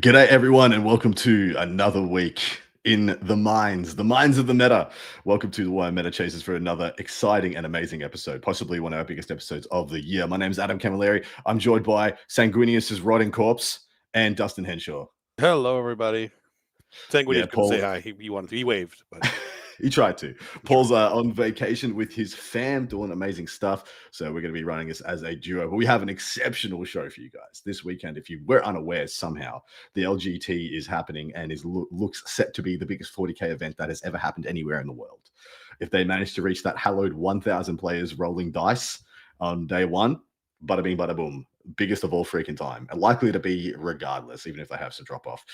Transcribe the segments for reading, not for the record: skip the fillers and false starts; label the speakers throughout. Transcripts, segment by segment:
Speaker 1: G'day, everyone, and welcome to another week in the minds of the meta. Welcome to the Warhammer Meta Chasers for another exciting and amazing episode, possibly one of our biggest episodes of the year. My name is Adam Camilleri. I'm joined by Sanguinius's rotting corpse and Dustin Henshaw.
Speaker 2: Hello, everybody. Sanguinius couldn't say hi. He wanted to. He waved, but
Speaker 1: he tried to. Paul's on vacation with his fam doing amazing stuff. So we're going to be running this as a duo. But we have an exceptional show for you guys this weekend. If you were unaware somehow, the LGT is happening and looks set to be the biggest 40K event that has ever happened anywhere in the world. If they manage to reach that hallowed 1,000 players rolling dice on day one, bada bing, bada boom. Biggest of all freaking time, and likely to be regardless, even if they have some drop off.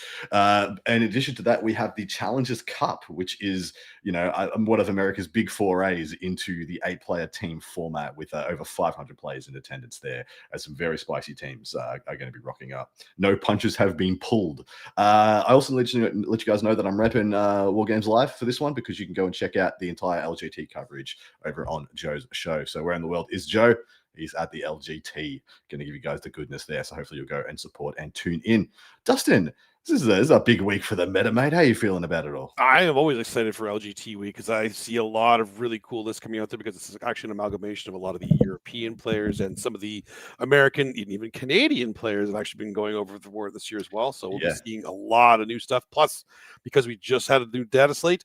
Speaker 1: In addition to that, we have the Challengers Cup, which is, one of America's big forays into the 8-player team format with over 500 players in attendance there, as some very spicy teams are going to be rocking up. No punches have been pulled. I also let you guys know that I'm repping War Games Live for this one, because you can go and check out the entire LGT coverage over on Joe's show. So where in the world is Joe? He's at the LGT, going to give you guys the goodness there. So hopefully you'll go and support and tune in. Dustin, this is a big week for the meta, mate. How are you feeling about it all?
Speaker 2: I am always excited for LGT week because I see a lot of really cool lists coming out there, because it's actually an amalgamation of a lot of the European players and some of the American and even Canadian players have actually been going over the war this year as well. So we'll be seeing a lot of new stuff. Plus, because we just had a new data slate,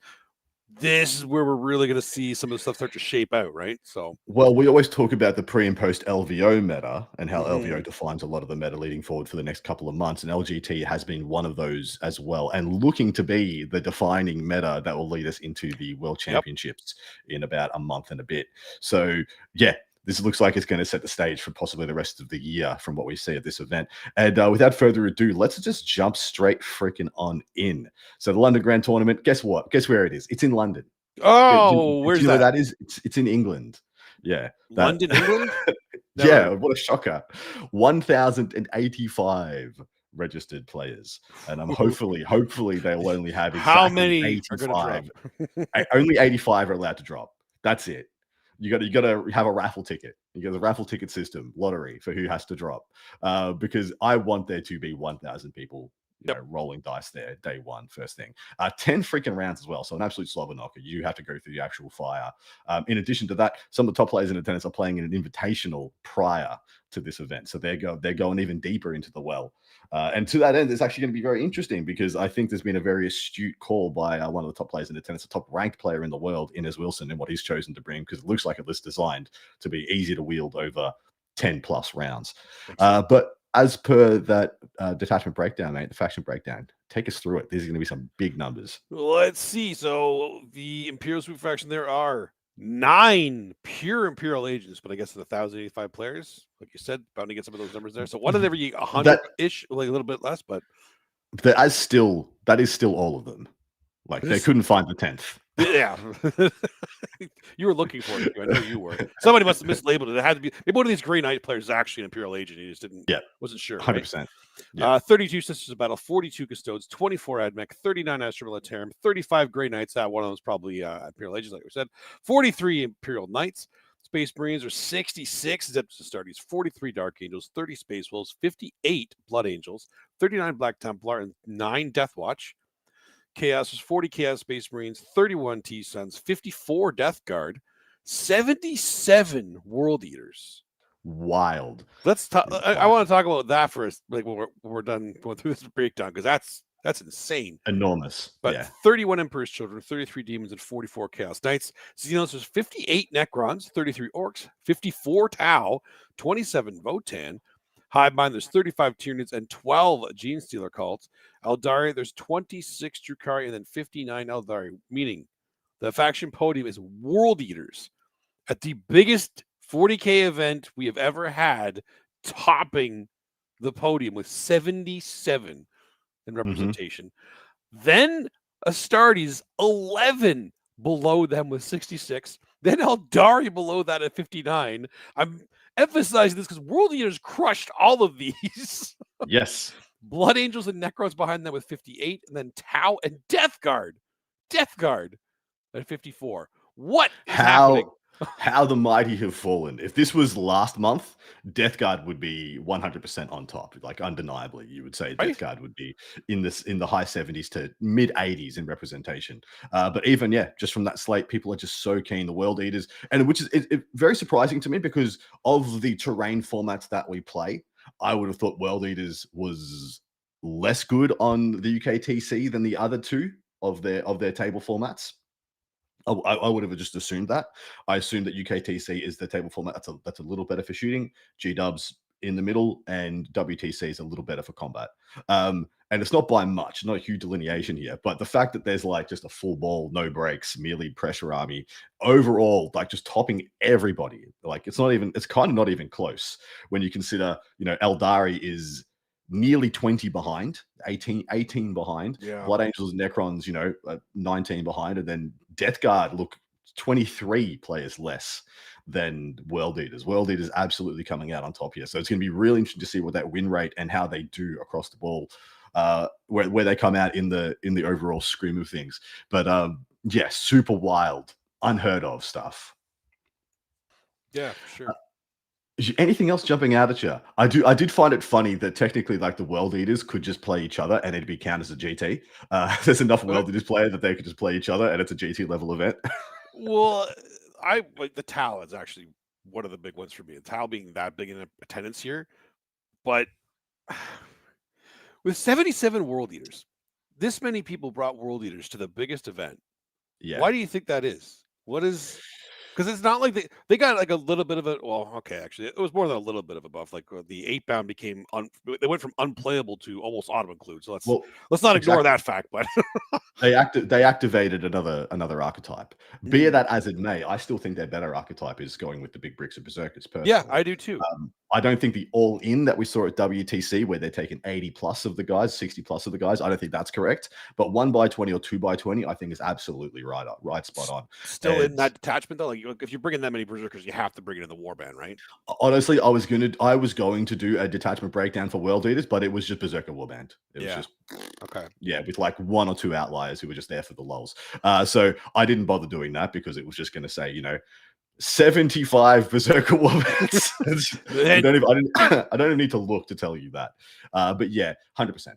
Speaker 2: this is where we're really going to see some of the stuff start to shape out, right? So,
Speaker 1: well, we always talk about the pre and post LVO meta and how LVO defines a lot of the meta leading forward for the next couple of months. And LGT has been one of those as well, and looking to be the defining meta that will lead us into the World Championships in about a month and a bit. So, yeah. This looks like it's going to set the stage for possibly the rest of the year from what we see at this event. And without further ado, let's just jump straight freaking on in. So the London Grand Tournament, guess what? Guess where it is? It's in London.
Speaker 2: Oh,
Speaker 1: where's that? Where that is? It's in England. Yeah.
Speaker 2: London, England?
Speaker 1: Yeah, what a shocker. 1,085 registered players, and I'm hopefully they'll only have exactly
Speaker 2: how many
Speaker 1: 85.
Speaker 2: are going to drop?
Speaker 1: Only 85 are allowed to drop. That's it. You got to have a raffle ticket. You got the raffle ticket system, lottery for who has to drop. Because I want there to be 1,000 people rolling dice there day one, first thing. 10 freaking rounds as well. So an absolute slobber knocker. You have to go through the actual fire. In addition to that, some of the top players in attendance are playing in an invitational prior to this event. So they're going even deeper into the well. And to that end, it's actually going to be very interesting, because I think there's been a very astute call by one of the top players in attendance, a top ranked player in the world, Inez Wilson, and what he's chosen to bring, because it looks like a list designed to be easy to wield over 10 plus rounds. But as per that detachment breakdown, mate, the faction breakdown, take us through it. These are going to be some big numbers.
Speaker 2: Let's see. So the Imperial Swoop faction, there are 9 pure Imperial agents, but I guess it's 1,085 players, like you said, bound to get some of those numbers there. So one in every 100-ish, like a little bit less, but
Speaker 1: that is still all of them. Like they couldn't find the 10th.
Speaker 2: Yeah. You were looking for it. I know you were. Somebody must have mislabeled it. It had to be. Maybe one of these Grey Knight players is actually an Imperial agent. He just didn't.
Speaker 1: Yeah.
Speaker 2: Wasn't sure.
Speaker 1: 100%.
Speaker 2: Right? Yeah. 32 Sisters of Battle, 42 Custodes, 24 Admech, 39 Astra Militarum, 35 Grey Knights. One of those probably Imperial agents, like we said. 43 Imperial Knights. Space Marines are 66 Adeptus Astartes, 43 Dark Angels, 30 Space Wolves, 58 Blood Angels, 39 Black Templar, and 9 Death Watch. Chaos was 40 Chaos Space Marines, 31 T-Suns, 54 Death Guard, 77 World Eaters.
Speaker 1: Wild.
Speaker 2: Let's talk. I want to talk about that first, like when we're done going through this breakdown, because that's insane.
Speaker 1: Enormous.
Speaker 2: But 31 Emperor's Children, 33 Demons, and 44 Chaos Knights. Xenos was 58 Necrons, 33 Orcs, 54 Tau, 27 Votan. Highbind, there's 35 Tyranids and 12 Genestealer cults. Eldari, there's 26 Drukhari and then 59 Eldari, meaning the faction podium is World Eaters at the biggest 40K event we have ever had, topping the podium with 77 in representation. Then Astartes, 11 below them with 66. Then Eldari below that at 59. I'm emphasizing this because World Eaters crushed all of these.
Speaker 1: Yes.
Speaker 2: Blood Angels and Necrons behind them with 58, and then Tau and Death Guard at 54. What is happening?
Speaker 1: How the mighty have fallen. If this was last month, Death Guard would be 100% on top. Like undeniably, you would say Death
Speaker 2: Right?
Speaker 1: Guard would be in the high 70s to mid 80s in representation. But even just from that slate, people are just so keen. The World Eaters, and which is very surprising to me because of the terrain formats that we play. I would have thought World Eaters was less good on the UKTC than the other two of their table formats. I would have just assumed that. I assumed that UKTC is the table format that's a little better for shooting. G Dubs in the middle, and WTC is a little better for combat. And it's not by much, not a huge delineation here, but the fact that there's like just a full ball, no breaks, melee pressure army overall, like just topping everybody. Like it's kind of not even close when you consider, Eldari is nearly 20 behind, 18 behind.
Speaker 2: Yeah.
Speaker 1: Blood Angels, Necrons, 19 behind, and then Death Guard look 23 players less than World Eaters. World Eaters absolutely coming out on top here. So it's going to be really interesting to see what that win rate and how they do across the ball, where they come out in the overall scrim of things. But super wild, unheard of stuff.
Speaker 2: Yeah, for sure.
Speaker 1: Anything else jumping out at you? I did find it funny that technically, like the World Eaters could just play each other and it'd be counted as a GT. There's enough World Eaters players that they could just play each other and it's a GT level event.
Speaker 2: Well, I like the Tau is actually one of the big ones for me. The Tau being that big in attendance here, but with 77 World Eaters, this many people brought World Eaters to the biggest event.
Speaker 1: Yeah.
Speaker 2: Why do you think that is? What is? Because it's not like they got like a little bit of it. Well, okay, actually, it was more than a little bit of a buff. Like the 8-bound became they went from unplayable to almost auto include. So let's not ignore that fact. But
Speaker 1: they activated another archetype. Be that as it may, I still think their better archetype is going with the big bricks of Berserkers. Personally.
Speaker 2: Yeah, I do too.
Speaker 1: I don't think the all-in that we saw at WTC, where they're taking 80 plus of the guys, 60 plus of the guys, I don't think that's correct. But 1x20 or 2x20, I think is absolutely right spot on.
Speaker 2: Still in that detachment though, like if you're bringing that many Berserkers, you have to bring it in the Warband, right?
Speaker 1: Honestly, I was going to do a detachment breakdown for World Eaters, but it was just Berserker Warband. It was just
Speaker 2: okay.
Speaker 1: Yeah, with like one or two outliers who were just there for the lulz. So I didn't bother doing that because it was just going to say, 75 Berserker Warbands. I don't even need to look to tell you that. But yeah, 100%.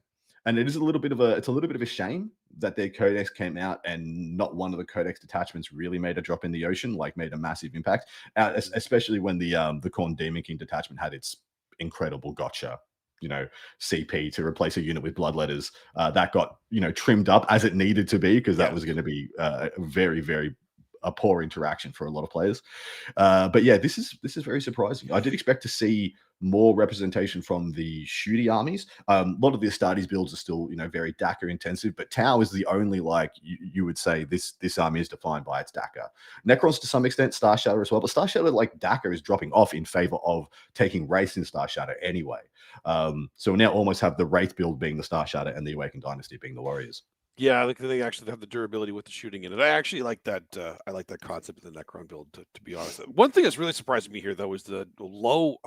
Speaker 1: And it is a little bit of a shame that their codex came out and not one of the codex detachments really made a drop in the ocean, like made a massive impact. Especially when the Khorne Demon King detachment had its incredible gotcha, CP to replace a unit with bloodletters. That got trimmed up as it needed to be because that was going to be very, very a poor interaction for a lot of players. But yeah, this is very surprising. I did expect to see more representation from the shooty armies. A lot of the Astartes builds are still, very Dakar intensive, but Tau is the only, like, you would say this army is defined by its Dakar. Necrons to some extent, Star Shatter as well, but Star Shatter, like Dakar, is dropping off in favor of taking Wraith in Star Shatter anyway. So we now almost have the Wraith build being the Star Shatter and the Awakened Dynasty being the Warriors.
Speaker 2: Yeah, like they actually have the durability with the shooting in it. I actually like that. I like that concept of the Necron build. To be honest, one thing that's really surprising me here, though, is the low.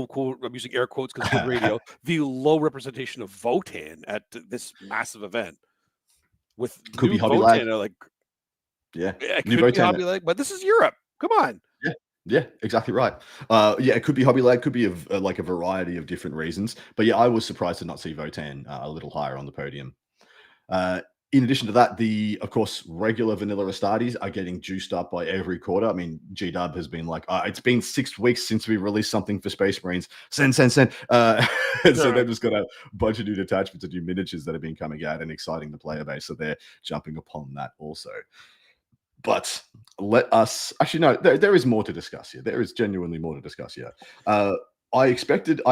Speaker 2: Quote, I'm using air quotes because of the radio. The low representation of Votann at this massive event. With
Speaker 1: could
Speaker 2: new
Speaker 1: be Hobby
Speaker 2: Votann,
Speaker 1: Lag.
Speaker 2: It could be Hobby Lag, but this is Europe. Come on.
Speaker 1: Yeah, exactly right. It could be Hobby Lag, could be like a variety of different reasons. But yeah, I was surprised to not see Votann a little higher on the podium. In addition to that, of course, regular vanilla Astartes are getting juiced up by every quarter. I mean, G-Dub has been like, it's been 6 weeks since we released something for Space Marines. Send. So they've just got a bunch of new detachments and new miniatures that have been coming out and exciting the player base. So they're jumping upon that also. But let us actually no, there is more to discuss here. There is genuinely more to discuss here. I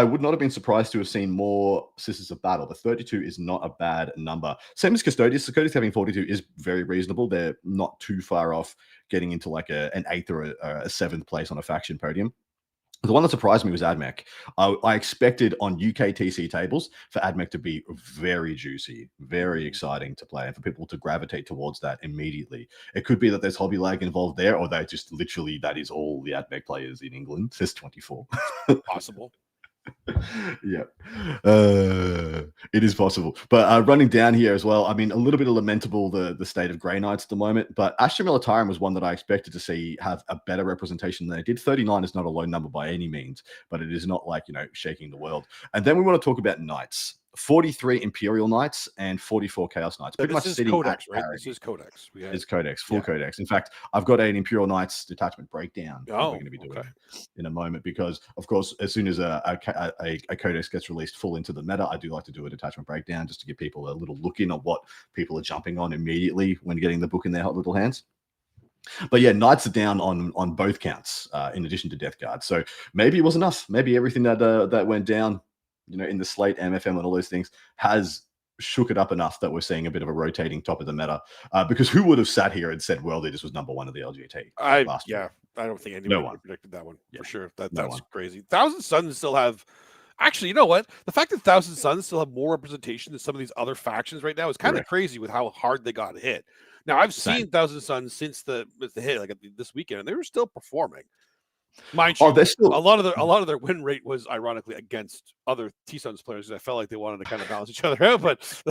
Speaker 1: would not have been surprised to have seen more Sisters of Battle, but 32 is not a bad number. Same as Custodians. Custodians having 42 is very reasonable. They're not too far off getting into like an 8th or a 7th place on a faction podium. The one that surprised me was AdMech. I expected on UKTC tables for AdMech to be very juicy, very exciting to play, and for people to gravitate towards that immediately. It could be that there's Hobby Lag involved there, or that just literally that is all the AdMech players in England. There's 24.
Speaker 2: Possible.
Speaker 1: Yeah, it is possible. But running down here as well, I mean, a little bit of lamentable the state of Grey Knights at the moment. But Astra Militarum was one that I expected to see have a better representation than they did. 39 is not a low number by any means, but it is not like, shaking the world. And then we want to talk about Knights. 43 Imperial Knights and 44 Chaos Knights. Pretty much sitting
Speaker 2: Codex,
Speaker 1: at
Speaker 2: right?
Speaker 1: parity.
Speaker 2: This is Codex.
Speaker 1: It's Codex, full Codex. In fact, I've got an Imperial Knights detachment breakdown that we're going to be doing in a moment because, of course, as soon as a Codex gets released full into the meta, I do like to do a detachment breakdown just to give people a little look in on what people are jumping on immediately when getting the book in their hot little hands. But yeah, Knights are down on both counts in addition to Death Guard. So maybe it was enough. Maybe everything that went down, in the slate, MFM, and all those things has shook it up enough that we're seeing a bit of a rotating top of the meta. Because who would have sat here and said World Eaters was number one of the LGT?
Speaker 2: I don't think anybody predicted that one for sure. That's crazy. Thousand Suns still have. Actually, you know what? The fact that Thousand Suns still have more representation than some of these other factions right now is kind of crazy with how hard they got hit. Now, I've seen Thousand Suns since the hit, like this weekend, and they were still performing. Mind you, a lot of their win rate was ironically against other T-Suns players. I felt like they wanted to kind of balance each other out, but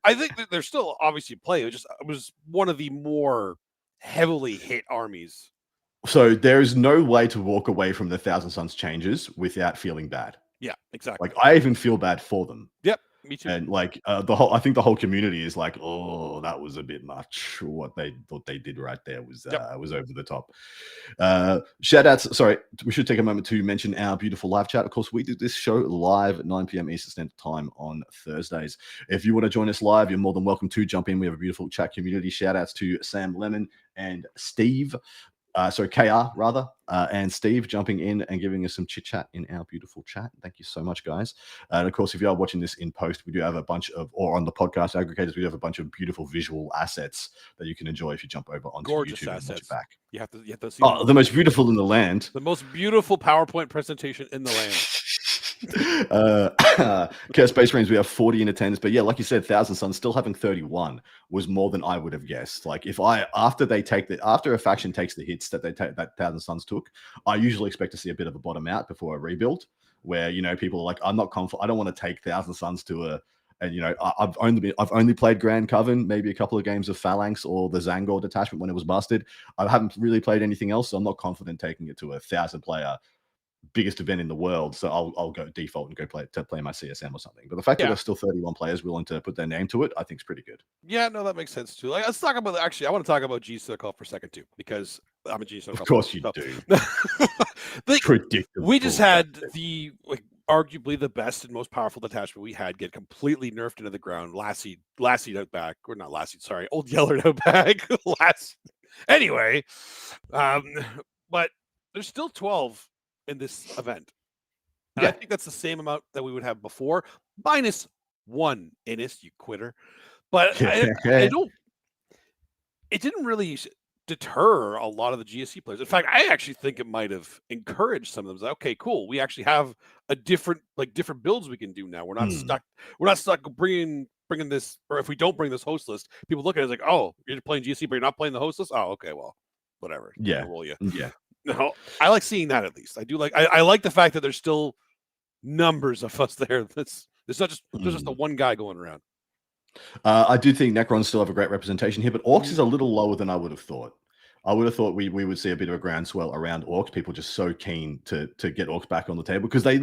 Speaker 2: I think that they're still obviously playing. It was one of the more heavily hit armies.
Speaker 1: So there is no way to walk away from the Thousand Suns changes without feling bad.
Speaker 2: Yeah, exactly.
Speaker 1: Like I even feel bad for them.
Speaker 2: Yep. Me too.
Speaker 1: And like I think the whole community is like, oh, that was a bit much. What they thought they did right there was over the top. Shout outs. Sorry, we should take a moment to mention our beautiful live chat. Of course, we do this show live at 9 p.m. Eastern Standard Time on Thursdays. If you want to join us live, you're more than welcome to jump in. We have a beautiful chat community. Shout outs to Sam Lemon and Steve. KR rather, and Steve jumping in and giving us some chit chat in our beautiful chat. Thank you so much, guys. And of course, if you are watching this in post, we do have a bunch of, or on the podcast aggregators, we have a bunch of beautiful visual assets that you can enjoy if you jump over onto YouTube and watch it back.
Speaker 2: You have to see.
Speaker 1: Oh, the most beautiful in the land.
Speaker 2: The most beautiful PowerPoint presentation in the land.
Speaker 1: Chaos Space Marines, we have 40 in attendance, but yeah, like you said, Thousand Suns still having 31 was more than I would have guessed. Like if after a faction takes the hits that Thousand Suns took, I usually expect to see a bit of a bottom out before a rebuild, where people are like, I'm not confident, I don't want to take Thousand Suns to I've only played Grand Coven, maybe a couple of games of Phalanx or the Zangor detachment when it was busted. I haven't really played anything else, so I'm not confident taking it to a 1,000-player biggest event in the world, so I'll go default and go play my CSM or something. But the fact that there's still 31 players willing to put their name to it, I think is pretty good.
Speaker 2: Yeah, no, that makes sense too. Like, let's talk about I want to talk about G Circle for a second too, because I'm a G Circle.
Speaker 1: Of course you do.
Speaker 2: Ridiculous. We just had the arguably the best and most powerful detachment we had get completely nerfed into the ground. Lassie out back, or not Lassie, sorry, Old Yeller out back. Anyway, but there's still 12 in this event. And I think that's the same amount that we would have before, minus one Innis, you quitter. But it didn't really deter a lot of the GSC players. In fact, I actually think it might have encouraged some of them. Like, okay, cool. We actually have a different builds we can do now. We're not stuck. We're not stuck bringing this, or if we don't bring this host list, people look at it as like, oh, you're playing GSC, but you're not playing the host list. Oh, okay, well, whatever.
Speaker 1: Yeah,
Speaker 2: roll you.
Speaker 1: Yeah.
Speaker 2: No, I like seeing that at least. I do like. I like the fact that there's still numbers of us there. There's not just the one guy going around.
Speaker 1: I do think Necrons still have a great representation here, but Orcs is a little lower than I would have thought. I would have thought we would see a bit of a groundswell around Orcs. People just so keen to get Orcs back on the table because they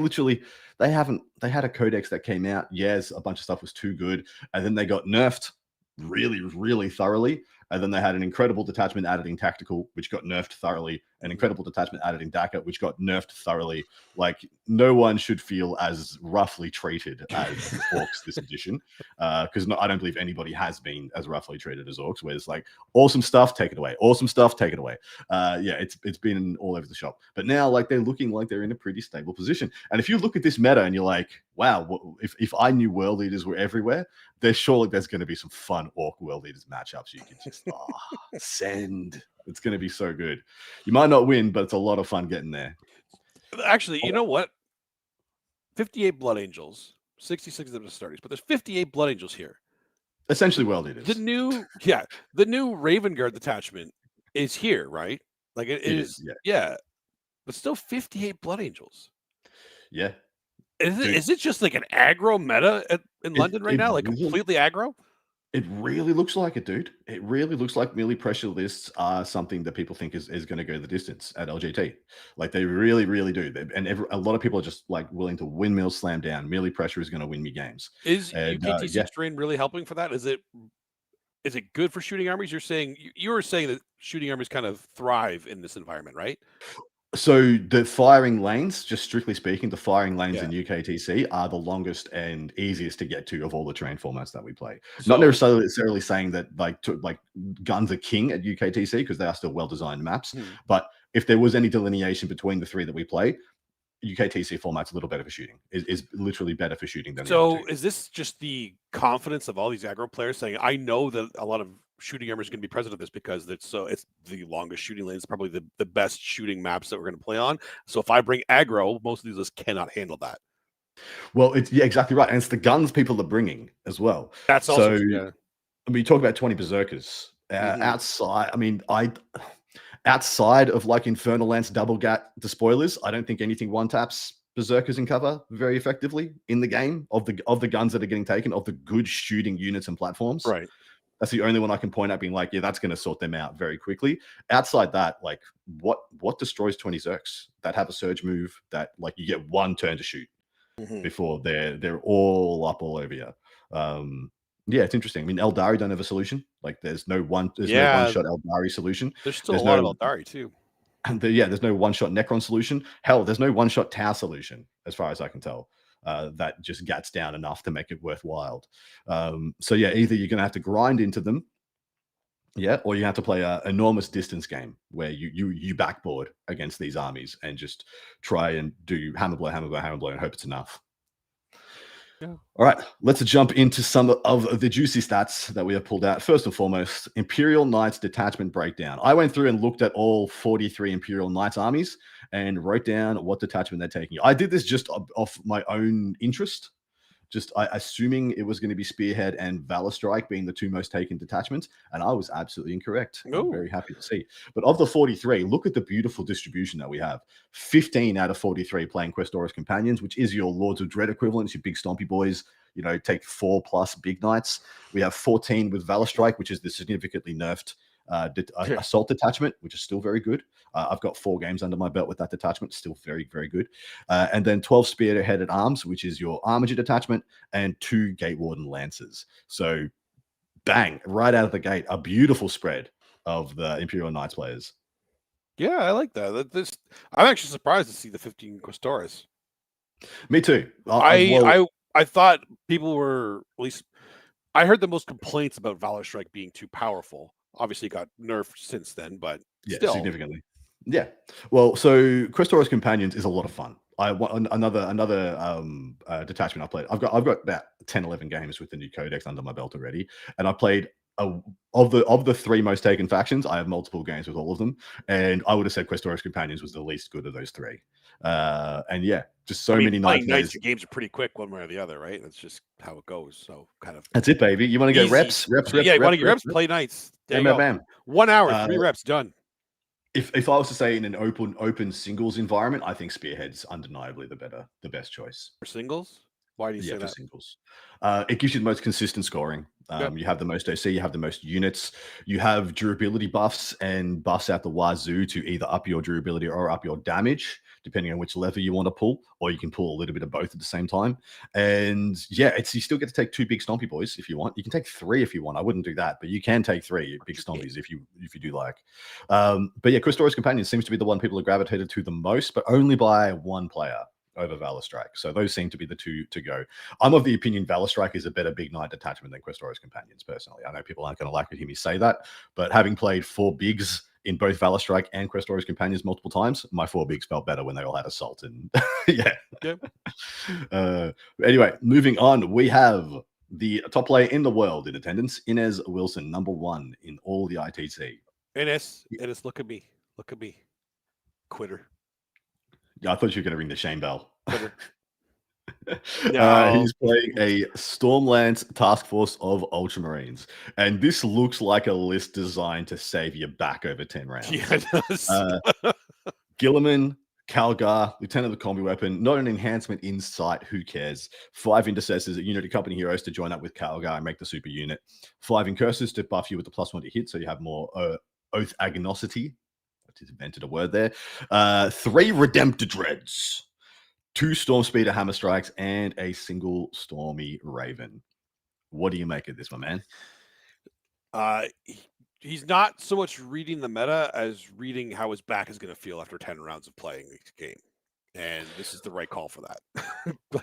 Speaker 1: had a codex that came out. Yes, a bunch of stuff was too good, and then they got nerfed really, really thoroughly. And then they had an incredible detachment added in tactical, which got nerfed thoroughly. An incredible detachment added in DACA, which got nerfed thoroughly. Like, no one should feel as roughly treated as Orcs this edition. Because I don't believe anybody has been as roughly treated as Orcs, where it's like, awesome stuff, take it away. Awesome stuff, take it away. It's been all over the shop. But now, like, they're looking like they're in a pretty stable position. And if you look at this meta and you're like, wow, if I knew World Leaders were everywhere, there's going to be some fun Orc World Leaders matchups you can just send. It's going to be so good. You might not win, but it's a lot of fun getting there.
Speaker 2: Actually, you know what? 58 Blood Angels, 66 of them are starters, but there's 58 Blood Angels here.
Speaker 1: Essentially World Leaders.
Speaker 2: The new Raven Guard detachment is here, right? Like it is. Yeah. But still 58 Blood Angels.
Speaker 1: Yeah.
Speaker 2: Is it just like an aggro meta in London right now? Like completely aggro?
Speaker 1: It really looks like it, dude. It really looks like melee pressure lists are something that people think is going to go the distance at LGT. Like they really, really do. A lot of people are just like willing to windmill slam down. Melee pressure is going to win me games.
Speaker 2: Is
Speaker 1: And
Speaker 2: UKTC Strain really helping for that? Is it good for shooting armies? You're saying you were saying that shooting armies kind of thrive in this environment, right?
Speaker 1: So the firing lanes, just strictly speaking, the firing lanes in UKTC are the longest and easiest to get to of all the terrain formats that we play. Not necessarily saying that like guns are king at UKTC because they are still well-designed maps. But if there was any delineation between the three that we play, UKTC format's a little better for shooting. Is literally better for shooting than the other two.
Speaker 2: Is this just the confidence of all these aggro players saying, I know that a lot of shooting armies are going to be present at this because it's the longest shooting lane. It's probably the best shooting maps that we're going to play on. So if I bring aggro, most of these lists cannot handle that.
Speaker 1: Well, it's exactly right. And it's the guns people are bringing as well.
Speaker 2: That's also
Speaker 1: we talk about 20 berserkers. Outside, outside of like Infernal Lance double gat despoilers, I don't think anything one taps berserkers in cover very effectively in the game of the guns that are getting taken, of the good shooting units and platforms.
Speaker 2: Right.
Speaker 1: That's the only one I can point at being like, yeah, that's going to sort them out very quickly. Outside that, like what destroys 20 Zerks that have a surge move that like you get one turn to shoot before they're all up all over you. Yeah, it's interesting. I mean, Eldari don't have a solution. Like there's no one shot Eldari solution.
Speaker 2: There's still a lot of Eldari too.
Speaker 1: And there's no one shot Necron solution. Hell, there's no one shot Tau solution as far as I can tell. That just gets down enough to make it worthwhile. So yeah, either you're going to have to grind into them, or you have to play an enormous distance game where you backboard against these armies and just try and do hammer blow, and hope it's enough. Yeah. All right, let's jump into some of the juicy stats that we have pulled out. First and foremost, Imperial Knights detachment breakdown. I went through and looked at all 43 Imperial Knights armies and wrote down what detachment they're taking. I did this just off my own interest, assuming it was going to be Spearhead and Valor Strike being the two most taken detachments, and I was absolutely incorrect. I'm very happy to see. But of the 43, look at the beautiful distribution that we have. 15 out of 43 playing Questoris Companions, which is your Lords of Dread equivalents, your big stompy boys, take 4+ big knights. We have 14 with Valor Strike, which is the significantly nerfed assault detachment, which is still very good. I've got 4 games under my belt with that detachment, still very, very good. And then 12 Spearheaded Arms, which is your Armiger detachment, and 2 Gatewarden Lancers. So bang, right out of the gate, a beautiful spread of the Imperial Knights players.
Speaker 2: Yeah, I like that. I'm actually surprised to see the 15 Questoris.
Speaker 1: Me too.
Speaker 2: I thought people were, at least I heard the most complaints about Valor Strike being too powerful. Obviously got nerfed since then, but still
Speaker 1: significantly. Yeah. Well, so Questoris Companions is a lot of fun. I want another detachment I played. I've got about 10, 11 games with the new codex under my belt already, and I played of the 3 most taken factions. I have multiple games with all of them, and I would have said Questoris Companions was the least good of those 3. And yeah, just many
Speaker 2: knights. Your games are pretty quick one way or the other, right? That's just how it goes. So kind of
Speaker 1: that's it, baby. You want to get reps?
Speaker 2: Yeah, you want to get reps? Play knights. There you go. 1 hour, 3 reps done.
Speaker 1: If I was to say in an open singles environment, I think Spearhead's undeniably the best choice.
Speaker 2: For singles? Why do you say that?
Speaker 1: For singles. It gives you the most consistent scoring. You have the most OC, you have the most units, you have durability buffs and buffs out the wazoo to either up your durability or up your damage, depending on which lever you want to pull, or you can pull a little bit of both at the same time. And yeah, you still get to take 2 big stompy boys if you want. You can take 3 if you want. I wouldn't do that, but you can take 3 big stompies if you do like. But yeah, Questoris Companion seems to be the one people have gravitated to the most, but only by 1 player over Valor Strike. So those seem to be the 2 to go. I'm of the opinion Valor Strike is a better big knight detachment than Questoris Companions, personally. I know people aren't going to like to hear me say that, but having played 4 bigs in both Valor Strike and Questoris Companions multiple times, my 4 bigs felt better when they all had assault. And anyway, moving on, we have the top player in the world in attendance, Inez Wilson, number 1 in all the ITC.
Speaker 2: Inez, look at me. Quitter.
Speaker 1: I thought you were going to ring the shame bell.
Speaker 2: No.
Speaker 1: He's playing a Stormlance task force of Ultramarines. And this looks like a list designed to save you back over 10 rounds.
Speaker 2: Yeah, it does.
Speaker 1: Gilliman, Calgar, Lieutenant of the Combi Weapon, not an enhancement in sight, who cares? 5 Intercessors, a unit of company heroes to join up with Calgar and make the super unit. 5 Incursors to buff you with the +1 to hit, so you have more Oath Agnosity. I just invented a word there. 3 Redemptor Dreads, 2 Storm Speeder Hammer Strikes, and a single Stormy Raven. What do you make of this, my man?
Speaker 2: He's not so much reading the meta as reading how his back is going to feel after 10 rounds of playing the game. And this is the right call for that.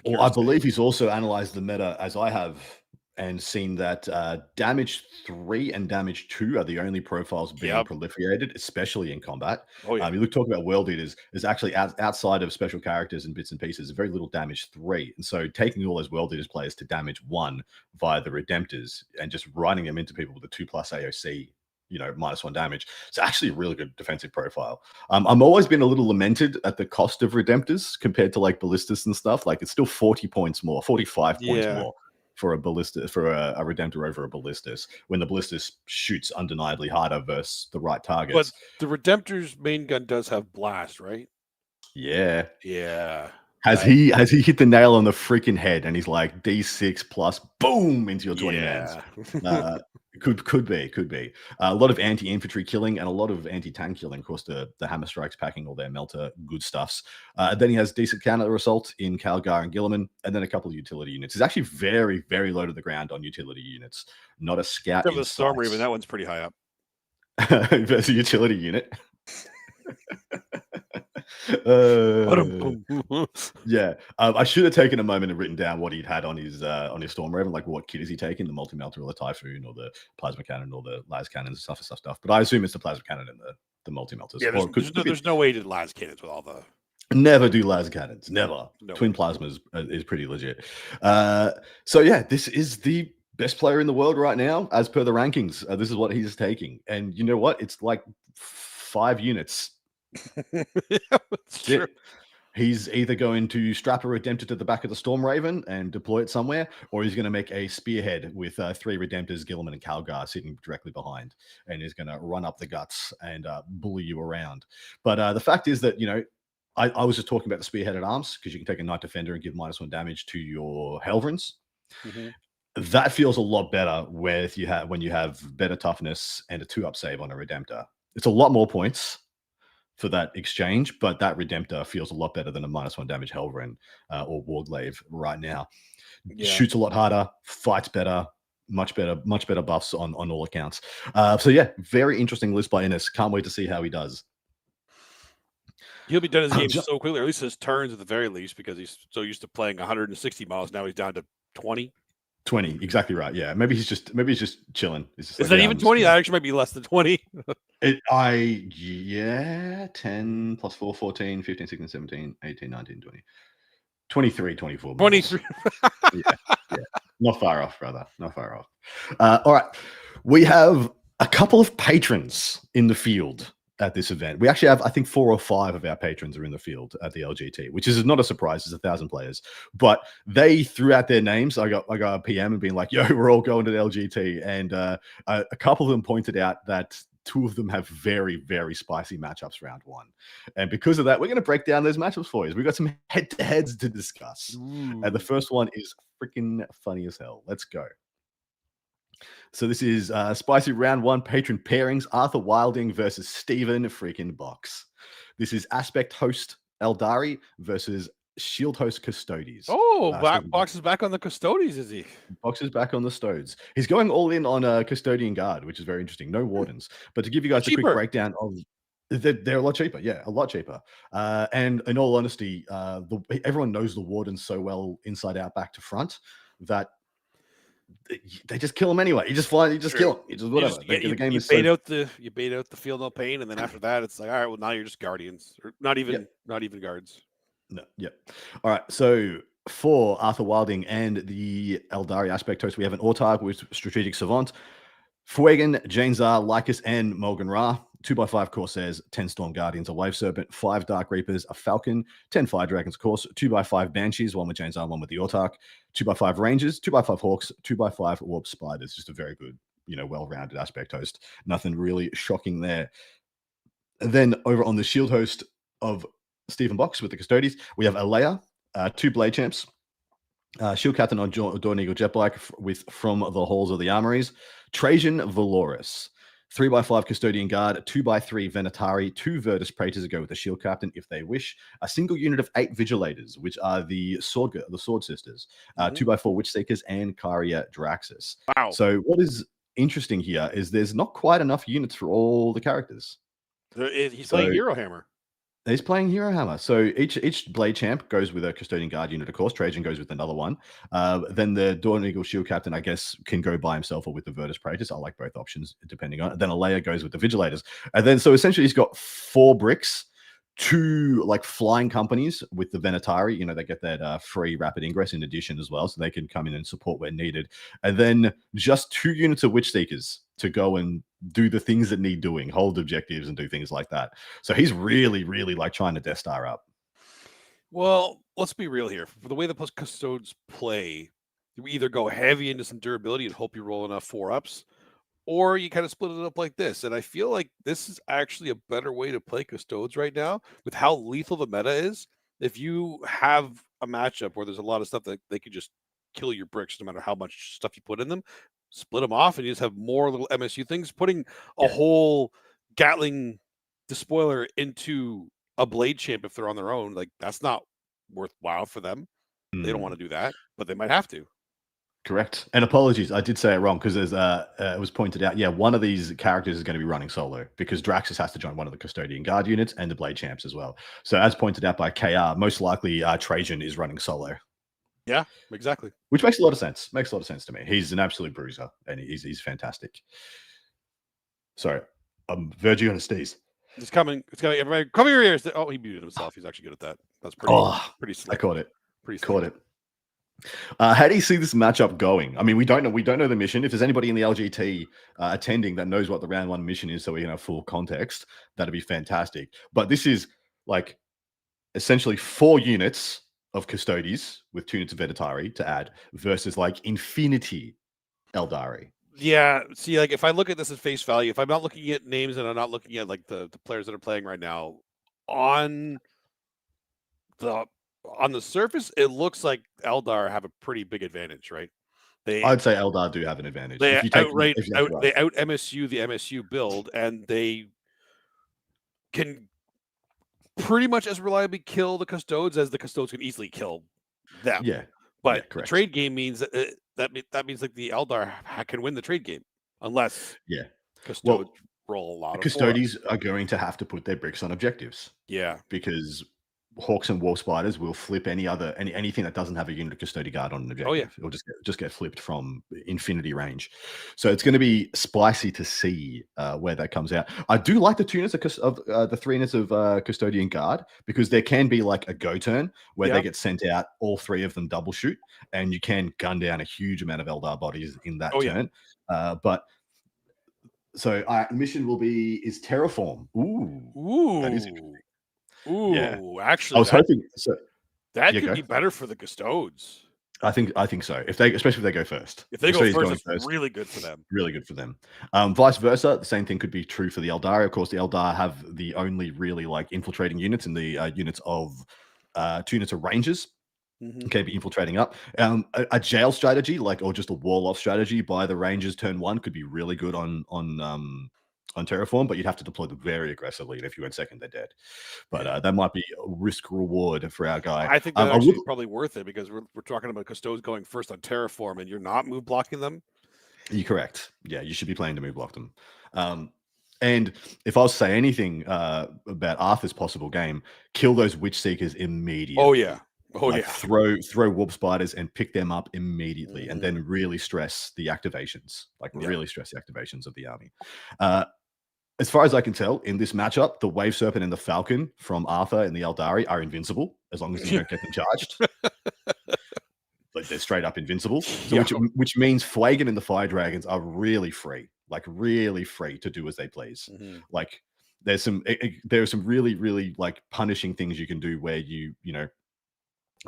Speaker 1: Well, I believe he's also analyzed the meta as I have and seen that damage 3 and damage 2 are the only profiles being proliferated, especially in combat.
Speaker 2: Oh, yeah.
Speaker 1: You look talk about World Eaters, is actually outside of special characters and bits and pieces, very little damage 3. And so taking all those World Eaters players to damage 1 via the Redemptors and just running them into people with a 2+ AOC, -1 damage. It's actually a really good defensive profile. I'm always been a little lamented at the cost of Redemptors compared to like Ballistas and stuff. Like it's still 40 points more, 45 points more for a ballista, for a Redemptor over a Ballistas, when the Ballistas shoots undeniably harder versus the right targets.
Speaker 2: But the Redemptor's main gun does have blast, right?
Speaker 1: Yeah.
Speaker 2: Yeah.
Speaker 1: Has he hit the nail on the freaking head and he's like D6 plus boom into your 20 mans? Could be. A lot of anti-infantry killing and a lot of anti-tank killing. Of course, the hammer strikes packing all their melter good stuffs. Then he has decent counter assault in Calgar and Gilliman, and then a couple of utility units. He's actually very, very low to the ground on utility units. Not a scout.
Speaker 2: The Storm Raven, that one's pretty high up.
Speaker 1: Versus a utility unit. Yeah, I should have taken a moment and written down what he'd had on his Storm Raven, like what kit is he taking, the multi-melter or the Typhoon or the plasma cannon or the las cannons and stuff. But I assume it's the plasma cannon and the multi-melters.
Speaker 2: Yeah, there's no way to las cannons with all the.
Speaker 1: Never do las cannons. Never. No. Twin plasmas is pretty legit. So yeah, this is the best player in the world right now, as per the rankings. This is what he's taking, and you know what? It's like 5 units.
Speaker 2: True.
Speaker 1: He's either going to strap a Redemptor to the back of the Storm Raven and deploy it somewhere, or he's going to make a spearhead with 3 Redemptors, Gilliman and Calgar sitting directly behind, and he's going to run up the guts and bully you around. But the fact is that, I was just talking about the spearheaded arms, because you can take a Knight Defender and give -1 damage to your Helverins. Mm-hmm. That feels a lot better when you have better toughness and a 2-up save on a Redemptor. It's a lot more points for that exchange, but that Redemptor feels a lot better than a -1 damage Helverin or Warglaive right now. Yeah. Shoots a lot harder, fights better, much better buffs on all accounts. So yeah, very interesting list by Innes. Can't wait to see how he does.
Speaker 2: He'll be done his game so quickly, or at least his turns at the very least, because he's so used to playing 160 miles. Now he's down to 20.
Speaker 1: 20, exactly right. Yeah, maybe he's just chilling.
Speaker 2: Is that even 20? That actually might be less than 20.
Speaker 1: 10 plus 4, 14, 15, 16, 17, 18, 19, 20. 23, 24.
Speaker 2: 23.
Speaker 1: yeah. Not far off, brother. Not far off. All right. We have a couple of patrons in the field at this event. We actually have, I think, 4 or 5 of our patrons are in the field at the LGT, which is not a surprise. It's 1,000 players, but they threw out their names. I got a PM and being like, "Yo, we're all going to the LGT," and a couple of them pointed out that 2 of them have very, very spicy matchups round 1, and because of that, we're going to break down those matchups for you. We've got some head-to-heads to discuss, and the first one is freaking funny as hell. Let's go. So this is spicy round 1 patron pairings. Arthur Wilding versus Stephen freaking Box. This is Aspect Host Eldari versus Shield Host Custodes.
Speaker 2: Oh, Box is back on the Custodes, is he?
Speaker 1: Box is back on the Stodes. He's going all in on a Custodian Guard, which is very interesting. No Wardens. But to give you guys a quick breakdown of... They're a lot cheaper. Yeah, a lot cheaper. And in all honesty, everyone knows the Wardens so well inside out, back to front, that they just kill them anyway. You just kill them. You just whatever.
Speaker 2: You bait out the Feel No Pain, and then after that, it's like, all right, well, now you're just Guardians, or not even guards.
Speaker 1: No, yeah. All right. So for Arthur Wilding and the Eldari Aspect Host, we have an Autark with Strategic Savant, Fuegan, Janezar, Lycus, and Morgan Ra. 2x5 Corsairs, 10 Storm Guardians, a Wave Serpent, 5 Dark Reapers, a Falcon, 10 Fire Dragons, of course, 2x5 Banshees, 1 with Janezar, 1 with the Autark, 2x5 Rangers, 2x5 Hawks, 2x5 Warp Spiders. Just a very good, well-rounded Aspect Host. Nothing really shocking there. And then over on the Shield Host of Stephen Box with the Custodies. We have Alea, 2 Blade Champs. Shield Captain on Dawn Eagle Jetbike with From the Halls of the Armories. Trajan Valoris. 3x5 Custodian Guard, 2x3 Venatari, 2 Virtus Praetors go with the Shield Captain if they wish. A single unit of 8 Vigilators, which are the Sword Sisters, 2x4 Witch Seekers, and Caria Draxus.
Speaker 2: Wow.
Speaker 1: So what is interesting here is there's not quite enough units for all the characters.
Speaker 2: He's playing Hero Hammer.
Speaker 1: He's playing Hero Hammer. So each Blade Champ goes with a Custodian Guard unit, of course. Trajan goes with another one. Then the Dawn Eagle Shield Captain, I guess, can go by himself or with the Virtus Praetors. I like both options, depending on it. Then Alea goes with the Vigilators. And then, so essentially, he's got 4 bricks, 2 like flying companies with the Venatari. You know, they get that free rapid ingress in addition as well, so they can come in and support where needed. And then just 2 units of Witch Seekers to go and do the things that need doing, hold objectives and do things like that. So he's really, really like trying to Death Star up.
Speaker 2: Well, let's be real here. For the way the Custodes play, you either go heavy into some durability and hope you roll enough 4-ups, or you kind of split it up like this. And I feel like this is actually a better way to play Custodes right now with how lethal the meta is. If you have a matchup where there's a lot of stuff that they could just kill your bricks no matter how much stuff you put in them, split them off and you just have more little MSU things. Putting a whole Gatling despoiler into a Blade Champ if they're on their own, like that's not worthwhile for them. They don't want to do that, but they might have to.
Speaker 1: Correct. And apologies, I did say it wrong because as it was pointed out, yeah, one of these characters is going to be running solo because Draxus has to join one of the Custodian Guard units and the Blade Champs as well. So as pointed out by KR, most likely Trajan is running solo.
Speaker 2: Yeah, exactly.
Speaker 1: Which makes a lot of sense. Makes a lot of sense to me. He's an absolute bruiser, and he's fantastic. Sorry, I'm verging on a sneeze.
Speaker 2: It's coming. It's coming. Everybody, cover your ears. Oh, he muted himself. He's actually good at that. That's pretty slick.
Speaker 1: I caught it.
Speaker 2: Pretty slick.
Speaker 1: Caught it. How do you see this matchup going? I mean, we don't know the mission. If there's anybody in the LGT attending that knows what the round 1 mission is, so we can have full context, that'd be fantastic. But this is like essentially 4 units of Custodes with 2 units of Venatari to add versus like Infinity Eldari.
Speaker 2: Yeah, see, like if I look at this at face value, if I'm not looking at names and I'm not looking at like the players that are playing right now, on the surface, it looks like Eldar have a pretty big advantage, right?
Speaker 1: I'd say Eldar do have an advantage.
Speaker 2: They out MSU the MSU build, and they can pretty much as reliably kill the Custodes as the Custodes can easily kill them.
Speaker 1: Yeah,
Speaker 2: but the trade game means that means like the Eldar can win the trade game unless Custodes roll a lot of
Speaker 1: Custodes are going to have to put their bricks on objectives.
Speaker 2: Yeah,
Speaker 1: because Hawks and Wolf Spiders will flip anything that doesn't have a unit of Custodian Guard on an objective.
Speaker 2: Oh yeah,
Speaker 1: it'll just get flipped from infinity range. So it's going to be spicy to see where that comes out. I do like the 2 units of the 3 units of Custodian Guard because there can be like a go turn where they get sent out, all 3 of them double shoot, and you can gun down a huge amount of Eldar bodies in that turn. But so mission will be is Terraform. Ooh, that is interesting.
Speaker 2: Ooh, yeah. Actually,
Speaker 1: I was hoping
Speaker 2: that could be better for the Custodes.
Speaker 1: I think so. Especially if they go first.
Speaker 2: If they go first, it's really good for them.
Speaker 1: Really good for them. Vice versa, the same thing could be true for the Eldar. Of course, the Eldar have the only really like infiltrating units in the units of 2 units of Rangers. Okay, be infiltrating up. A jail strategy, or just a wall off strategy by the Rangers turn 1 could be really good on Terraform, but you'd have to deploy them very aggressively, and if you went second, they're dead. But that might be a risk reward for our guy.
Speaker 2: I think that's actually probably worth it because we're talking about Custodes going first on Terraform, and you're not move blocking them.
Speaker 1: You're correct. Yeah, you should be playing to move block them. And if I was to say anything about Arthur's possible game, kill those Witch Seekers immediately.
Speaker 2: Oh yeah.
Speaker 1: Throw Warp Spiders and pick them up immediately, and then really stress the activations. Really stress the activations of the army. As far as I can tell, in this matchup, the Wave Serpent and the Falcon from Arthur and the Eldari are invincible as long as you don't get them charged. They're straight up invincible. So which means Flagon and the Fire Dragons are really free, to do as they please. There's some really, really punishing things you can do where you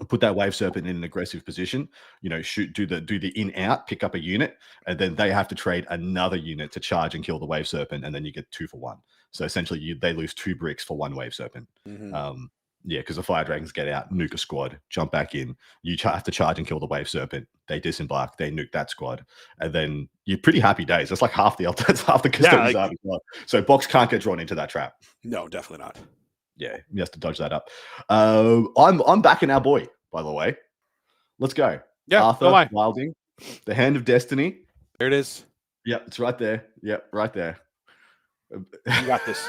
Speaker 1: put that Wave Serpent in an aggressive position, do the in out, pick up a unit, and then they have to trade another unit to charge and kill the Wave Serpent, and then you get 2 for 1. So essentially they lose 2 bricks for 1 Wave Serpent. Yeah, because the fire dragons get out, nuke a squad, jump back in. You have to charge and kill the wave serpent. They disembark, they nuke that squad, and then you're pretty happy days. That's like half the that's half the custodian's army. So Box can't get drawn into that trap.
Speaker 2: No, definitely not.
Speaker 1: Yeah, he has to dodge that up. I'm backing our boy, by the way. Let's go.
Speaker 2: Yeah,
Speaker 1: Arthur Wilding, the Hand of Destiny.
Speaker 2: There it is.
Speaker 1: Yep, it's right there. Yep, right there.
Speaker 2: You got this.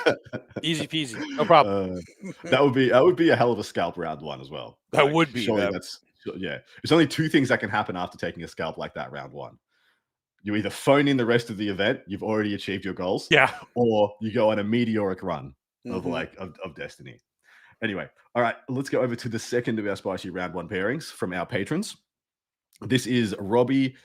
Speaker 2: Easy peasy. No problem.
Speaker 1: That would be a hell of a scalp round one as well.
Speaker 2: That would be.
Speaker 1: Yeah. There's only two things that can happen after taking a scalp like that round one. You either phone in the rest of the event, you've already achieved your goals.
Speaker 2: Yeah.
Speaker 1: Or you go on a meteoric run of Destiny. Anyway, all right, let's go over to the second of our spicy round one pairings from our patrons. This is Robbie.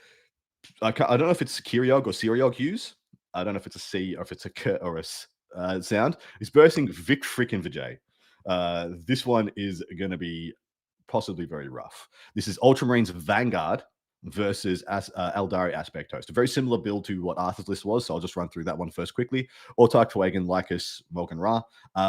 Speaker 1: I don't know if it's Kiriog or Siriog Hughes. I don't know if it's a C or if it's a K or a sound. He's bursting Vic frickin' Vijay. This one is going to be possibly very rough. This is Ultramarines Vanguard versus Eldari Aspect Host. A very similar build to what Arthur's list was, so I'll just run through that one first quickly. Autark, Fuegan, Lycus, Morgan Ra.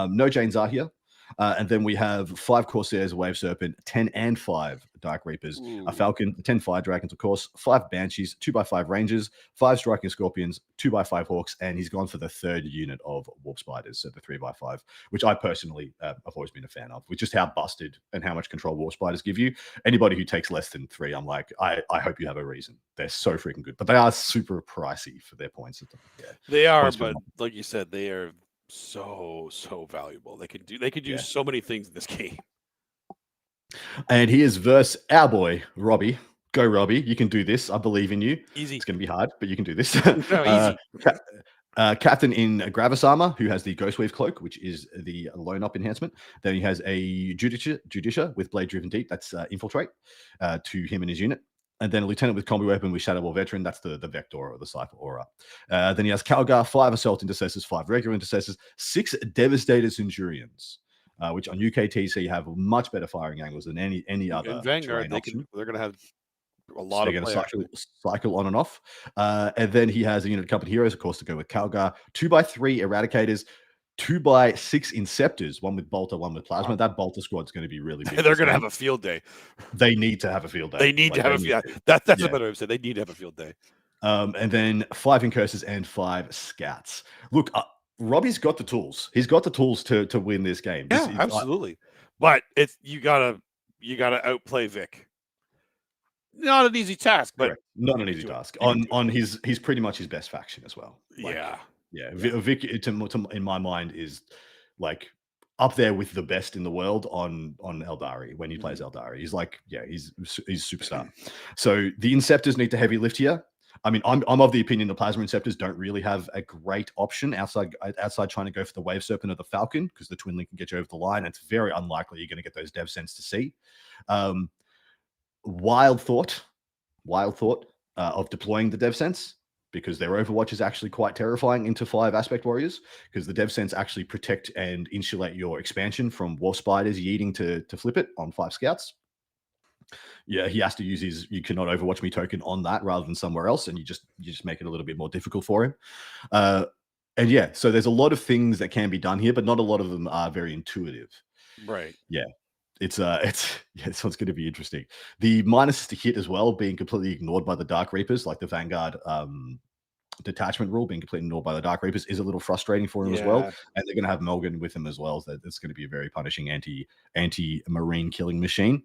Speaker 1: No Jane Zahir. And then we have 5 Corsairs, Wave Serpent, 10 and 5 Dark Reapers, a Falcon, 10 Fire Dragons, of course, 5 Banshees, 2x5 Rangers, 5 Striking Scorpions, 2x5 Hawks, and he's gone for the third unit of Warp Spiders, so the 3x5, which I personally have always been a fan of, with just how busted and how much control Warp Spiders give you. Anybody who takes less than 3, I'm like, I hope you have a reason. They're so freaking good, but they are super pricey for their points.
Speaker 2: Yeah. They are, but like you said, they are so valuable. They could do so many things in this game.
Speaker 1: And he is versus our boy Robbie. Go Robbie, you can do this. I believe in you.
Speaker 2: Easy.
Speaker 1: It's going to be hard, but you can do this.
Speaker 2: No, easy.
Speaker 1: Captain in Gravis armor, who has the Ghostwave cloak, which is the loan up enhancement. Then he has a Judicia with blade driven deep. That's infiltrate to him and his unit. And then a lieutenant with combi weapon with Shadow War Veteran. That's the Vector or the Cypher aura. Then he has Calgar, 5 Assault Intercessors, 5 Regular Intercessors, 6 Devastator Centurions, which on UKTC have much better firing angles than any other.
Speaker 2: In Vanguard, they're going to have a lot of play
Speaker 1: cycle on and off. And then he has a unit of Company Heroes, of course, to go with Calgar, 2x3 Eradicators, 2x6 Inceptors, one with Bolter, one with Plasma. That Bolter squad's going to be really big.
Speaker 2: They're going to have a field day.
Speaker 1: They need to have a field day.
Speaker 2: They need to have a field day. That's a better way to say. They need to have a field day.
Speaker 1: And then 5 Incurses and 5 Scouts. Look, Robbie's got the tools. He's got the tools to win this game.
Speaker 2: Yeah, absolutely. But it's you gotta outplay Vic. Not an easy task, but
Speaker 1: not an easy task. On he's pretty much his best faction as well.
Speaker 2: Yeah.
Speaker 1: Vic, in my mind, is like up there with the best in the world on Eldari when he plays Eldari. He's like, he's superstar. So the Inceptors need to heavy lift here. I mean, I'm of the opinion the Plasma Inceptors don't really have a great option outside trying to go for the Wave Serpent or the Falcon, because the Twin Link can get you over the line. It's very unlikely you're going to get those Dev Sense to see. Wild thought of deploying the Dev Sense, because their Overwatch is actually quite terrifying into 5 Aspect Warriors, because the Dev Sense actually protect and insulate your expansion from War Spiders yeeting to flip it on 5 Scouts. Yeah, he has to use his "you cannot Overwatch me" token on that rather than somewhere else, and you just make it a little bit more difficult for him. And yeah, so there's a lot of things that can be done here, but not a lot of them are very intuitive.
Speaker 2: Right.
Speaker 1: Yeah. This one's going to be interesting. The minuses to hit as well being completely ignored by the Dark Reapers, like the Vanguard detachment rule being completely ignored by the Dark Reapers, is a little frustrating for him as well. And they're going to have Melgan with him as well. So it's going to be a very punishing anti-marine killing machine.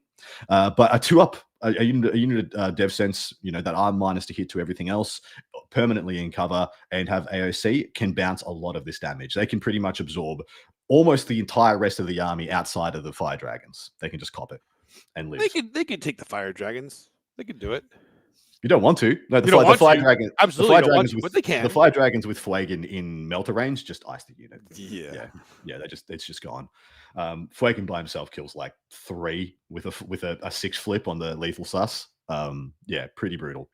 Speaker 1: But a 2-up, a unit Dev Sense, that are minus to hit to everything else, permanently in cover and have AOC, can bounce a lot of this damage. They can pretty much absorb almost the entire rest of the army outside of the Fire Dragons. They can just cop it and live.
Speaker 2: They could take the Fire Dragons. They could do it.
Speaker 1: You don't want to. No, the Fire Dragons. Absolutely, don't want to, but they can. The Fire Dragons with Fuegan in Melter range just ice the unit. Yeah. It's just gone. Fuegan by himself kills like 3 with a 6 flip on the lethal sus. Pretty brutal.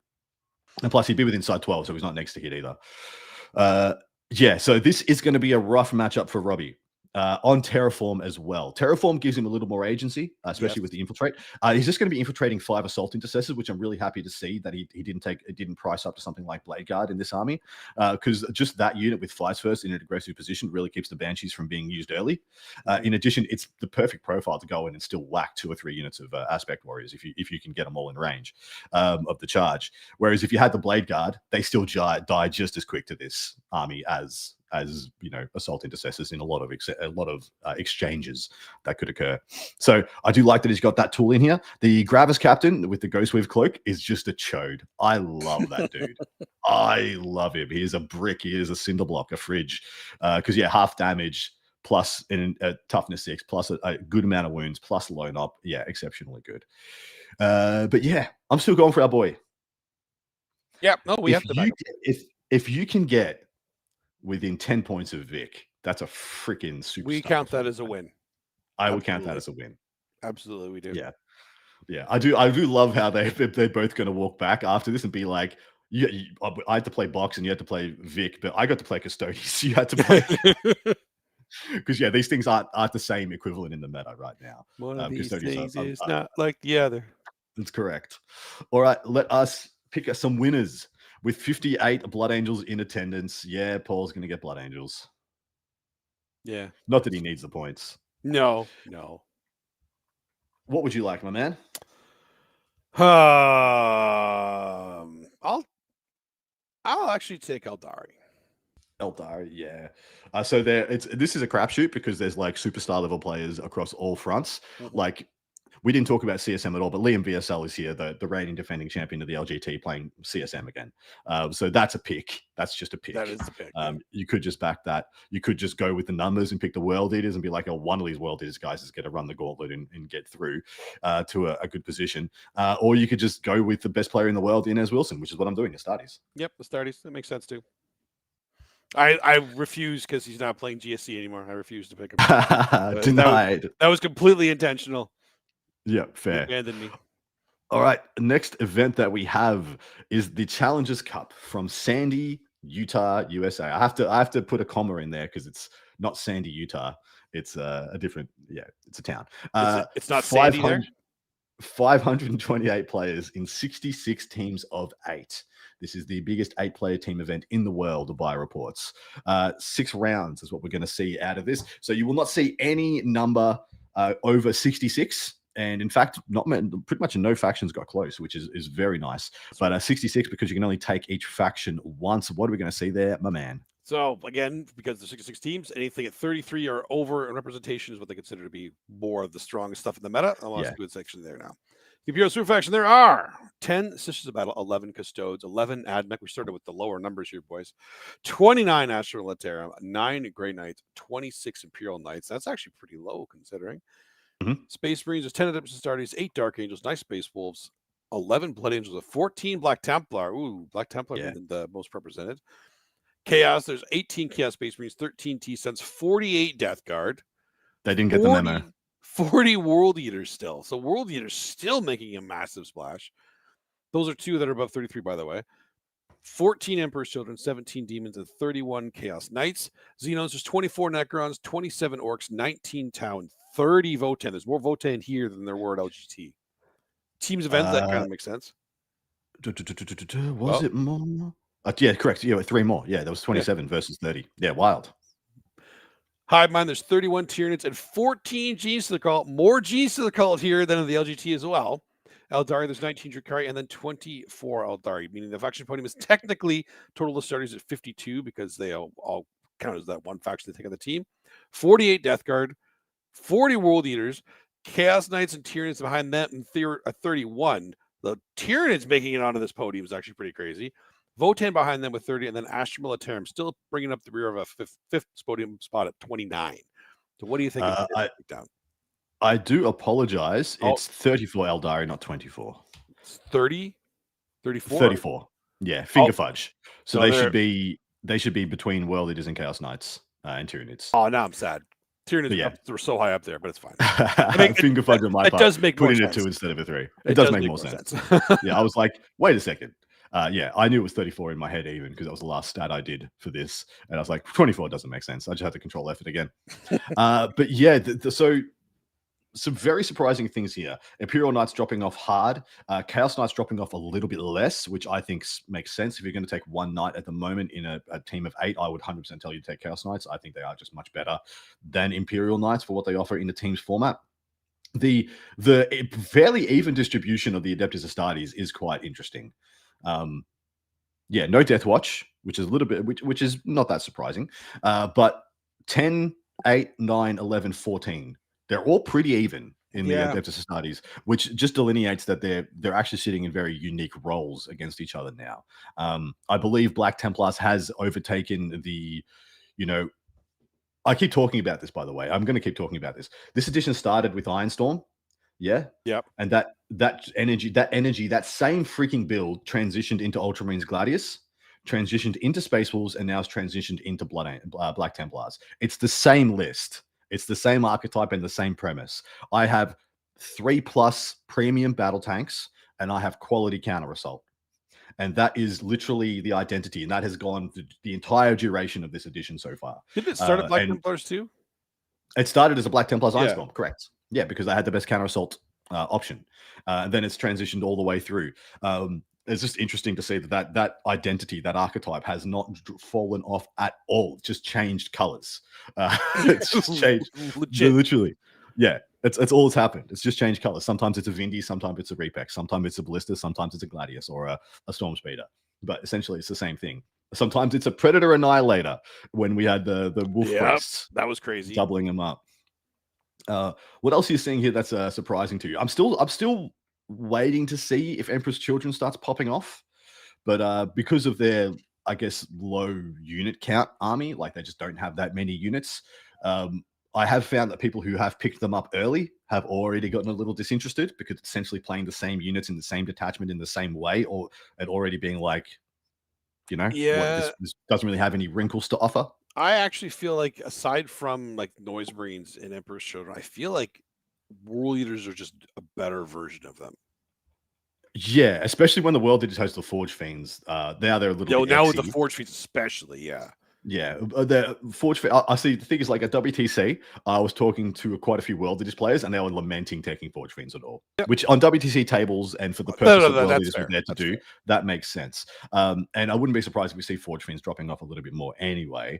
Speaker 1: And plus he'd be within side 12, so he's not next to hit either. So this is going to be a rough matchup for Robbie. on Terraform as well. Terraform gives him a little more agency, especially with the infiltrate. He's just going to be infiltrating 5 assault intercessors, which I'm really happy to see that he didn't price up to something like Blade Guard in this army, because just that unit with flies first in an aggressive position really keeps the Banshees from being used early. In addition, it's the perfect profile to go in and still whack 2 or 3 units of aspect warriors if you can get them all in range of the charge. Whereas if you had the Blade Guard, they still die just as quick to this army as assault intercessors in a lot of exchanges that could occur. So I do like that he's got that tool in here. The Gravis Captain with the Ghostweave cloak is just a chode. I love that dude. I love him. He is a brick. He is a cinder block, a fridge. Because half damage plus in a toughness 6 plus a good amount of wounds plus loan up. Yeah, exceptionally good. But yeah, I'm still going for our boy.
Speaker 2: Yeah, no, we have to.
Speaker 1: If you can get within 10 points of Vic, that's a freaking super.
Speaker 2: We count that as a win.
Speaker 1: I would count that as a win.
Speaker 2: Absolutely, we do.
Speaker 1: Yeah. I do love how they're both going to walk back after this and be like, I had to play box and you had to play Vic, but I got to play Custodes. You had to play because these things aren't the same equivalent in the meta right now.
Speaker 2: One of these things is not like the other.
Speaker 1: That's correct. All right, let us pick some winners. With 58 Blood Angels in attendance, Paul's going to get Blood Angels.
Speaker 2: Yeah.
Speaker 1: Not that he needs the points.
Speaker 2: No.
Speaker 1: What would you like, my man?
Speaker 2: I'll actually take Eldari.
Speaker 1: Yeah. So this is a crapshoot because there's like superstar level players across all fronts. Mm-hmm. Like, we didn't talk about CSM at all, but Liam VSL is here, the reigning defending champion of the LGT, playing CSM again. So that's a pick. That's just a pick.
Speaker 2: That is the pick.
Speaker 1: You could just back that. You could just go with the numbers and pick the World Eaters and be like, one of these World Eaters guys is going to run the gauntlet and get through to a good position. Or you could just go with the best player in the world, Inez Wilson, which is what I'm doing, Astartes.
Speaker 2: Yep, Astartes. That makes sense too. I refuse because he's not playing GSC anymore. I refuse to pick him.
Speaker 1: Denied.
Speaker 2: That was completely intentional.
Speaker 1: Yeah, fair.
Speaker 2: You abandoned me.
Speaker 1: All right. Next event that we have is the Challengers Cup from Sandy, Utah, USA. I have to put a comma in there because it's not Sandy, Utah. It's a different. It's a town.
Speaker 2: It's not Sandy there.
Speaker 1: 528 players in 66 teams of 8. This is the biggest 8-player team event in the world by reports. 6 rounds is what we're going to see out of this. So you will not see any number over 66. And in fact, pretty much no factions got close, which is very nice. But 66 because you can only take each faction once. What are we going to see there, my man?
Speaker 2: So again, because there's 66 teams, anything at 33 or over in representation is what they consider to be more of the strongest stuff in the meta. I want to do a section there now. Imperial Super Faction, there are 10 Sisters of Battle, 11 Custodes, 11 Admech. We started with the lower numbers here, boys. 29 Astral Laterum, 9 Grey Knights, 26 Imperial Knights. That's actually pretty low considering.
Speaker 1: Mm-hmm.
Speaker 2: Space Marines, there's 10 Adeptus Astartes, 8 Dark Angels, 9 Space Wolves, 11 Blood Angels, 14 Black Templar. Ooh, Black Templar being the most represented. Chaos, there's 18 Chaos Space Marines, 13 T-Cents, 48 Death Guard.
Speaker 1: They didn't get the memo.
Speaker 2: 40 World Eaters still. So World Eaters still making a massive splash. Those are 2 that are above 33, by the way. 14 Emperor's Children, 17 Demons, and 31 Chaos Knights. Xenos, there's 24 Necrons, 27 Orcs, 19 Tau, and 30 Votan. There's more Votan here than there were at LGT. Teams events, that kind of makes sense.
Speaker 1: Was it more? Yeah, correct. 3 more. Yeah, there was 27 versus 30. Yeah, wild.
Speaker 2: Hive Mind, there's 31 Tyranids and 14 G's to the cult. More G's to the cult here than in the LGT as well. Eldari, there's 19 Drakari and then 24 Eldari, meaning the faction podium is technically total Astartes at 52 because they all count as that one faction they take on the team. 48 Death Guard, 40 World Eaters, Chaos Knights and Tyranids behind them, and 31. The Tyranids making it onto this podium is actually pretty crazy. Votan behind them with 30, and then Astra Militarum still bringing up the rear of a fifth podium spot at 29. So what do you think of that breakdown?
Speaker 1: I do apologize. It's 34 Eldari, not 24.
Speaker 2: 30? 34?
Speaker 1: 34. Yeah, finger fudge. So they should be between World Eaters and Chaos Knights and Tyranids.
Speaker 2: Oh, now I'm sad. Tyranids they're so high up there, but it's fine. I mean,
Speaker 1: finger fudge on my part.
Speaker 2: It does make more sense.
Speaker 1: Put in a 2 instead of a 3. It does make more sense. Yeah, I was like, wait a second. Yeah, I knew it was 34 in my head even because that was the last stat I did for this. And I was like, 24 doesn't make sense. I just had to control F it again. But yeah, so some very surprising things here. Imperial Knights dropping off hard. Chaos Knights dropping off a little bit less, which I think makes sense. If you're going to take one Knight at the moment in a team of 8, I would 100% tell you to take Chaos Knights. I think they are just much better than Imperial Knights for what they offer in the team's format. The fairly even distribution of the Adeptus Astartes is quite interesting. Yeah, no Death Watch, which is a little bit, which is not that surprising. But 10, 8, 9, 11, 14. They're all pretty even in the Adeptus Astartes, which just delineates that they're actually sitting in very unique roles against each other now. I believe Black Templars has overtaken the, I keep talking about this, by the way. I'm going to keep talking about this. This edition started with Ironstorm. Yeah.
Speaker 2: Yep.
Speaker 1: And that energy, that same freaking build transitioned into Ultramarines Gladius, transitioned into Space Wolves, and now it's transitioned into Black Templars. It's the same list. It's the same archetype and the same premise. I have 3+ premium battle tanks, and I have quality counter assault. And that is literally the identity, and that has gone the entire duration of this edition so far.
Speaker 2: Did it start at Black Templars too?
Speaker 1: It started as a Black Templars Ironstorm, correct? Yeah, because I had the best counter assault option. And then it's transitioned all the way through. It's just interesting to see that identity, that archetype, has not fallen off at all. It's just changed colors. It's just changed, literally. Yeah, it's all that's happened. It's just changed colors. Sometimes it's a Vindy, sometimes it's a Repex, sometimes it's a Ballista, sometimes it's a Gladius or a Storm Speeder. But essentially, it's the same thing. Sometimes it's a Predator Annihilator when we had the Wolf Breasts.
Speaker 2: That was crazy.
Speaker 1: Doubling them up. What else are you seeing here that's surprising to you? I'm still waiting to see if Emperor's Children starts popping off, but because of their, I guess, low unit count army, like they just don't have that many units. I have found that people who have picked them up early have already gotten a little disinterested because it's essentially playing the same units in the same detachment in the same way, or and already being like, this doesn't really have any wrinkles to offer.
Speaker 2: I actually feel like, aside from like Noise Marines and Emperor's Children, I feel like World Eaters are just a better version of them.
Speaker 1: Yeah, especially when the World Eaters host the Forge Fiends. Now they're a little bit
Speaker 2: now
Speaker 1: XE.
Speaker 2: with the Forge Fiends especially, yeah.
Speaker 1: Yeah, the Forge Fiends, I see. The thing is, like at WTC, I was talking to quite a few World Eaters players, and they were lamenting taking Forge Fiends at all. Yep. Which on WTC tables and for the purpose of World Eaters were there to do, that makes sense. And I wouldn't be surprised if we see Forge Fiends dropping off a little bit more anyway,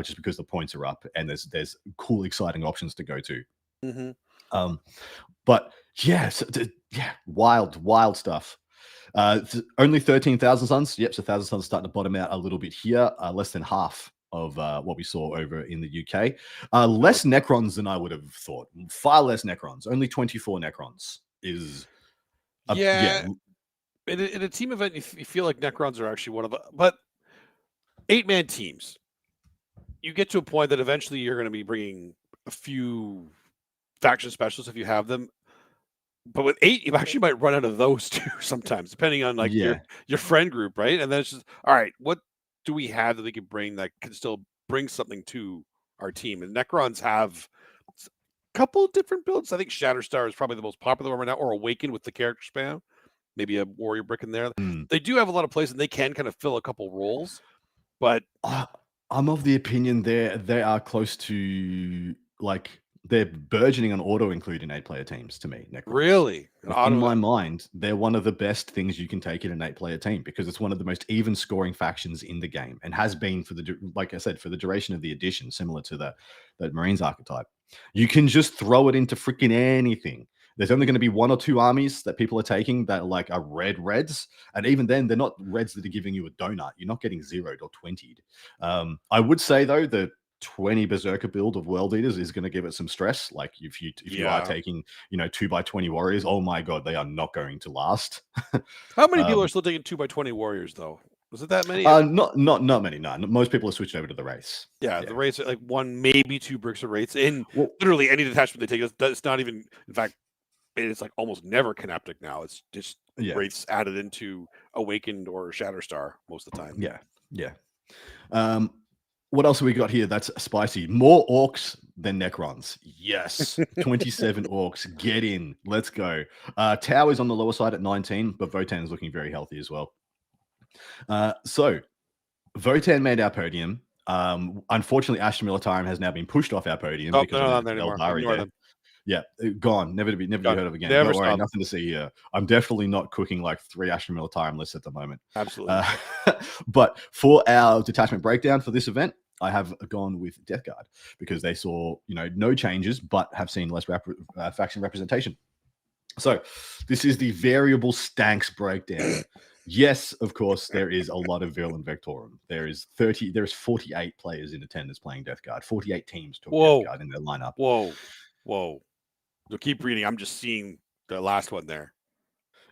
Speaker 1: just because the points are up and there's cool, exciting options to go to.
Speaker 2: Mm-hmm.
Speaker 1: But yes, wild stuff. Only 13,000 suns. Yep, so 1,000 suns starting to bottom out a little bit here. Less than half of what we saw over in the UK. Less Necrons than I would have thought. Far less Necrons. Only 24 Necrons is...
Speaker 2: In a team event, you feel like Necrons are actually one of the... But 8-man teams, you get to a point that eventually you're going to be bringing a few faction specialists if you have them. But with 8, you actually might run out of those too sometimes, depending on like your friend group, right? And then it's just, all right, what do we have that they can bring that can still bring something to our team? And Necrons have a couple of different builds. I think Shatterstar is probably the most popular one right now, or Awaken with the character spam, maybe a Warrior Brick in there. They do have a lot of places, and they can kind of fill a couple roles. But
Speaker 1: I'm of the opinion they are close to like... They're burgeoning on auto-include in 8-player teams to me. Necrons.
Speaker 2: Really?
Speaker 1: In my mind, they're one of the best things you can take in an 8-player team because it's one of the most even scoring factions in the game and has been for like I said, for the duration of the edition, similar to that Marines archetype. You can just throw it into freaking anything. There's only going to be 1 or 2 armies that people are taking that like are reds. And even then, they're not reds that are giving you a donut. You're not getting 0'd or 20'd. I would say, though, that 20 Berserker build of World Eaters is going to give it some stress. Like if you are taking 2x20 warriors, oh my god, they are not going to last.
Speaker 2: How many people are still taking 2x20 warriors though? Was it that many?
Speaker 1: Not many. No, most people are switched over to the Wraiths.
Speaker 2: Yeah, the Wraiths are like 1, maybe 2 bricks of Wraiths. And literally any detachment they take, it's not even. In fact, it's like almost never Canoptic now. It's just Wraiths added into Awakened or Shatterstar most of the time.
Speaker 1: Yeah. What else have we got here that's spicy? More orcs than Necrons. Yes. 27 orcs. Get in. Let's go. Tau is on the lower side at 19, but Votan is looking very healthy as well. So Votan made our podium. Unfortunately, Ashton Militarum has now been pushed off our podium
Speaker 2: Oh,
Speaker 1: because
Speaker 2: they're
Speaker 1: of
Speaker 2: not there anymore.
Speaker 1: Eldari
Speaker 2: Ignore
Speaker 1: there.
Speaker 2: them.
Speaker 1: Yeah, gone. Never to be
Speaker 2: Gone.
Speaker 1: heard of again.
Speaker 2: Never
Speaker 1: Don't worry,
Speaker 2: saw them.
Speaker 1: nothing to see here. I'm definitely not cooking like 3 Ashton Militarum lists at the moment.
Speaker 2: Absolutely.
Speaker 1: But for our detachment breakdown for this event, I have gone with Death Guard because they saw, no changes, but have seen less faction representation. So this is the variable stanks breakdown. Yes, of course, there is a lot of Virulent Vectorum. There's 48 players in attendance playing Death Guard. 48 teams took Death Guard in their lineup.
Speaker 2: Whoa. So keep reading. I'm just seeing the last one there.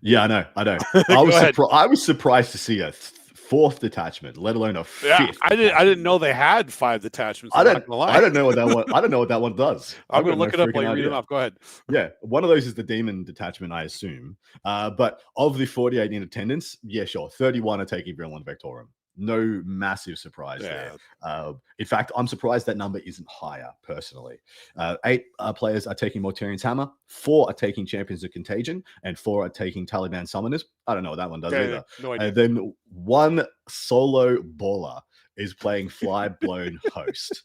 Speaker 1: Yeah, I know. I was surprised to see a fourth detachment, let alone a fifth.
Speaker 2: I didn't know they had 5 detachments.
Speaker 1: I don't know what that one. I don't know what that one does.
Speaker 2: I'm going to look it up while you read it off. Go ahead.
Speaker 1: Yeah, one of those is the demon detachment, I assume. But of the 48 in attendance, yeah, sure, 31 are taking Virulent Vectorum. No massive surprise there. In fact, I'm surprised that number isn't higher, personally. 8 players are taking Mortarian's Hammer, 4 are taking Champions of Contagion, and 4 are taking Taliban Summoners. I don't know what that one does either.
Speaker 2: No idea.
Speaker 1: And then 1 solo baller is playing Flyblown Host.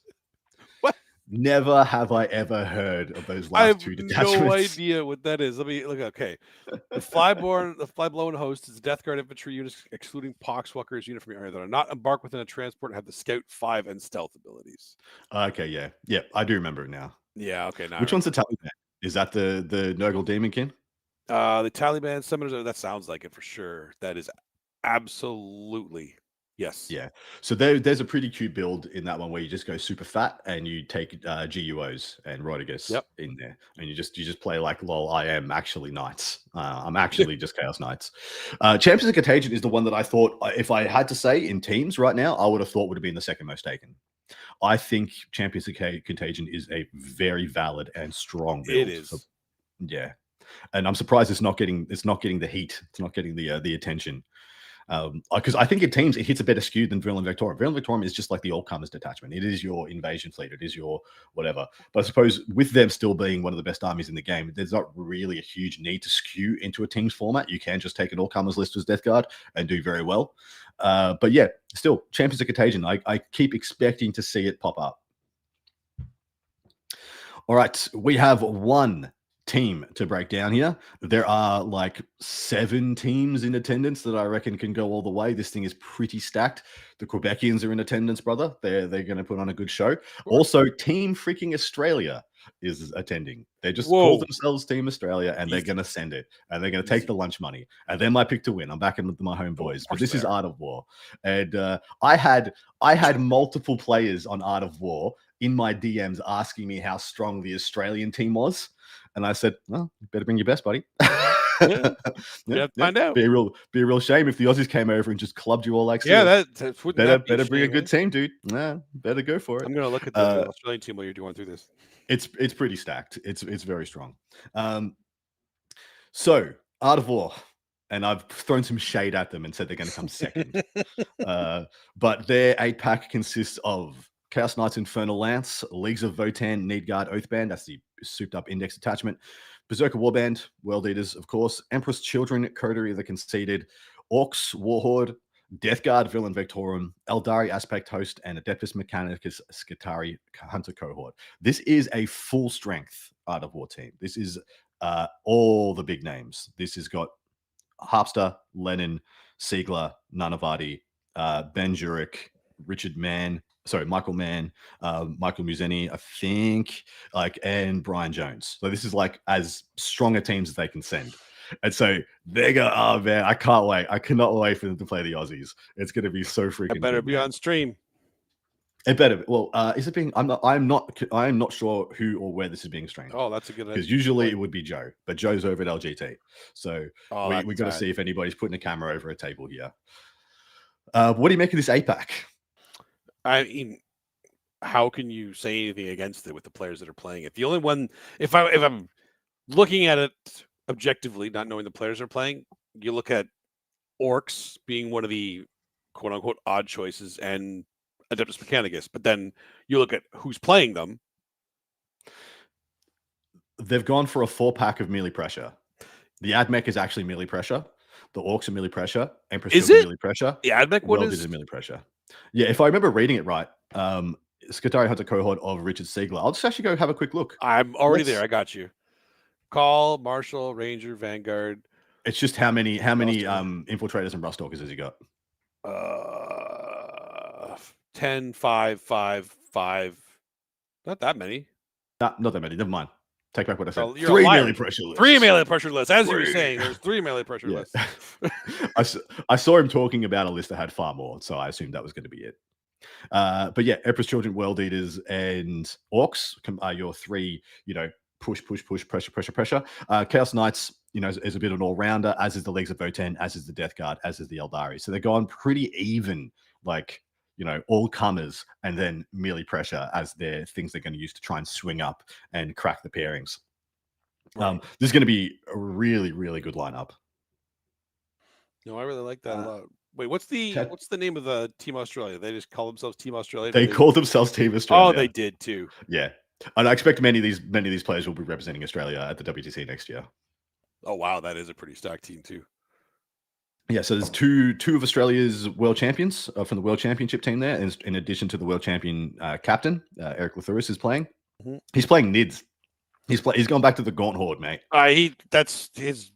Speaker 2: What?
Speaker 1: Never have I ever heard of those last 2 detachments.
Speaker 2: I have no idea what that is. Let me look. Okay, the Flyblown Host is Death Guard infantry units, excluding Poxwalker's unit from your area that are not embarked within a transport and have the Scout 5 and Stealth abilities.
Speaker 1: Okay, yeah, I do remember it now.
Speaker 2: Yeah, okay. Now
Speaker 1: which one's the Taliban? Is that the Nurgle Demonkin?
Speaker 2: The Taliban Summoners. That sounds like it for sure. That is absolutely. Yes.
Speaker 1: Yeah. So there's a pretty cute build in that one where you just go super fat and you take GUOs and Rotigus in there, and you just play like, lol, I am actually Knights. I'm actually just Chaos Knights. Champions of Contagion is the one that I thought, if I had to say in teams right now, I would have thought would have been the second most taken. I think Champions of Contagion is a very valid and strong build.
Speaker 2: It is.
Speaker 1: Yeah. And I'm surprised it's not getting the heat. It's not getting the attention. Because I think in teams it hits a better skew than Virulent Vectorum. Virulent Vectorum is just like the all-comers detachment. It is your invasion fleet. It is your whatever. But I suppose with them still being one of the best armies in the game, there's not really a huge need to skew into a team's format. You can just take an all-comers list as Death Guard and do very well. But yeah, still, Champions of Contagion, I keep expecting to see it pop up. All right, we have 1 team to break down here. There are like 7 teams in attendance that I reckon can go all the way. This thing is pretty stacked. The Quebecians are in attendance, brother. They're going to put on a good show. Also, Team freaking Australia is attending. They just call themselves Team Australia, and they're going to send it, and they're going to take the lunch money, and they're my pick to win. I'm backing with my homeboys, but this is Art of War, and I had multiple players on Art of War in my DMs asking me how strong the Australian team was. And I said, well, you better bring your best, buddy.
Speaker 2: Find out.
Speaker 1: Be a real shame if the Aussies came over and just clubbed you all like
Speaker 2: better
Speaker 1: bring a good team, dude. Nah, better go for it.
Speaker 2: I'm gonna look at the Australian team while you're going through this.
Speaker 1: It's pretty stacked. It's very strong. So Art of War, and I've thrown some shade at them and said they're going to come second. But their 8-pack consists of Chaos Knights Infernal Lance, Leagues of Votan, Need Guard, Oathband. That's the souped up index attachment. Berserker Warband, World Eaters, of course. Empress Children, Coterie of the Conceited, Orcs, Warhorde, Death Guard, Virulent Vectorum, Eldari Aspect Host, and Adeptus Mechanicus Skitari Hunter Cohort. This is a full strength Art of War team. This is all the big names. This has got Harpster, Lenin, Siegler, Nanavati, Ben Jurek, Michael Mann, Michael Museni, I think, and Brian Jones. So this is like as strong a team as they can send. And so they go, oh man, I can't wait. I cannot wait for them to play the Aussies. It's going to be so freaking.
Speaker 2: It better be on stream.
Speaker 1: It better. Well, is it being? I'm not sure who or where this is being streamed.
Speaker 2: Oh, that's a good idea.
Speaker 1: Because usually it would be Joe, but Joe's over at LGT. So we got to see if anybody's putting a camera over a table here. What do you make of this 8-pack?
Speaker 2: I mean, how can you say anything against it with the players that are playing it? The only one, if I'm looking at it objectively, not knowing the players are playing, you look at Orcs being one of the quote unquote odd choices and Adeptus Mechanicus, but then you look at who's playing them.
Speaker 1: They've gone for a 4-pack of melee pressure. The AdMech is actually melee pressure, The Orcs are melee pressure. Emperor's
Speaker 2: Is
Speaker 1: Children
Speaker 2: it?
Speaker 1: melee pressure.
Speaker 2: The Admech one
Speaker 1: World
Speaker 2: is.
Speaker 1: Eaters melee pressure. Yeah, if I remember reading it right, Scutari Hunter cohort of Richard Siegler. I'll just actually go have a quick look.
Speaker 2: I'm already there. I got you. Call, Marshal, Ranger, Vanguard.
Speaker 1: It's just how many infiltrators and Rustalkers has he got?
Speaker 2: 10, 5, 5, 5. Not that many.
Speaker 1: Not that many. Never mind. Take back what I said.
Speaker 2: Oh, you're
Speaker 1: 3
Speaker 2: a liar.
Speaker 1: melee pressure lists.
Speaker 2: 3 melee pressure lists. As you were saying, there's 3 melee pressure lists.
Speaker 1: I saw him talking about a list that had far more, so I assumed that was going to be it. But yeah, Emperor's Children, World Eaters, and Orcs are your 3, push, pressure. Chaos Knights, is a bit of an all-rounder, as is the Leagues of Votan, as is the Death Guard, as is the Eldari. So they're going pretty even, all comers, and then melee pressure as their things they're going to use to try and swing up and crack the pairings. Right. This is going to be a really, really good lineup.
Speaker 2: No, I really like that a lot. Wait, what's the name of the Team Australia? They just call themselves Team Australia.
Speaker 1: They called themselves Team Australia.
Speaker 2: Oh, they did too.
Speaker 1: Yeah, and I expect many of these players will be representing Australia at the WTC next year.
Speaker 2: Oh wow, that is a pretty stacked team too.
Speaker 1: Yeah, so there's two of Australia's world champions from the World Championship team there, in addition to the world champion captain Eric Lathuris is playing. Mm-hmm. He's playing Nids. He's gone back to the Gaunt Horde, mate.
Speaker 2: That's his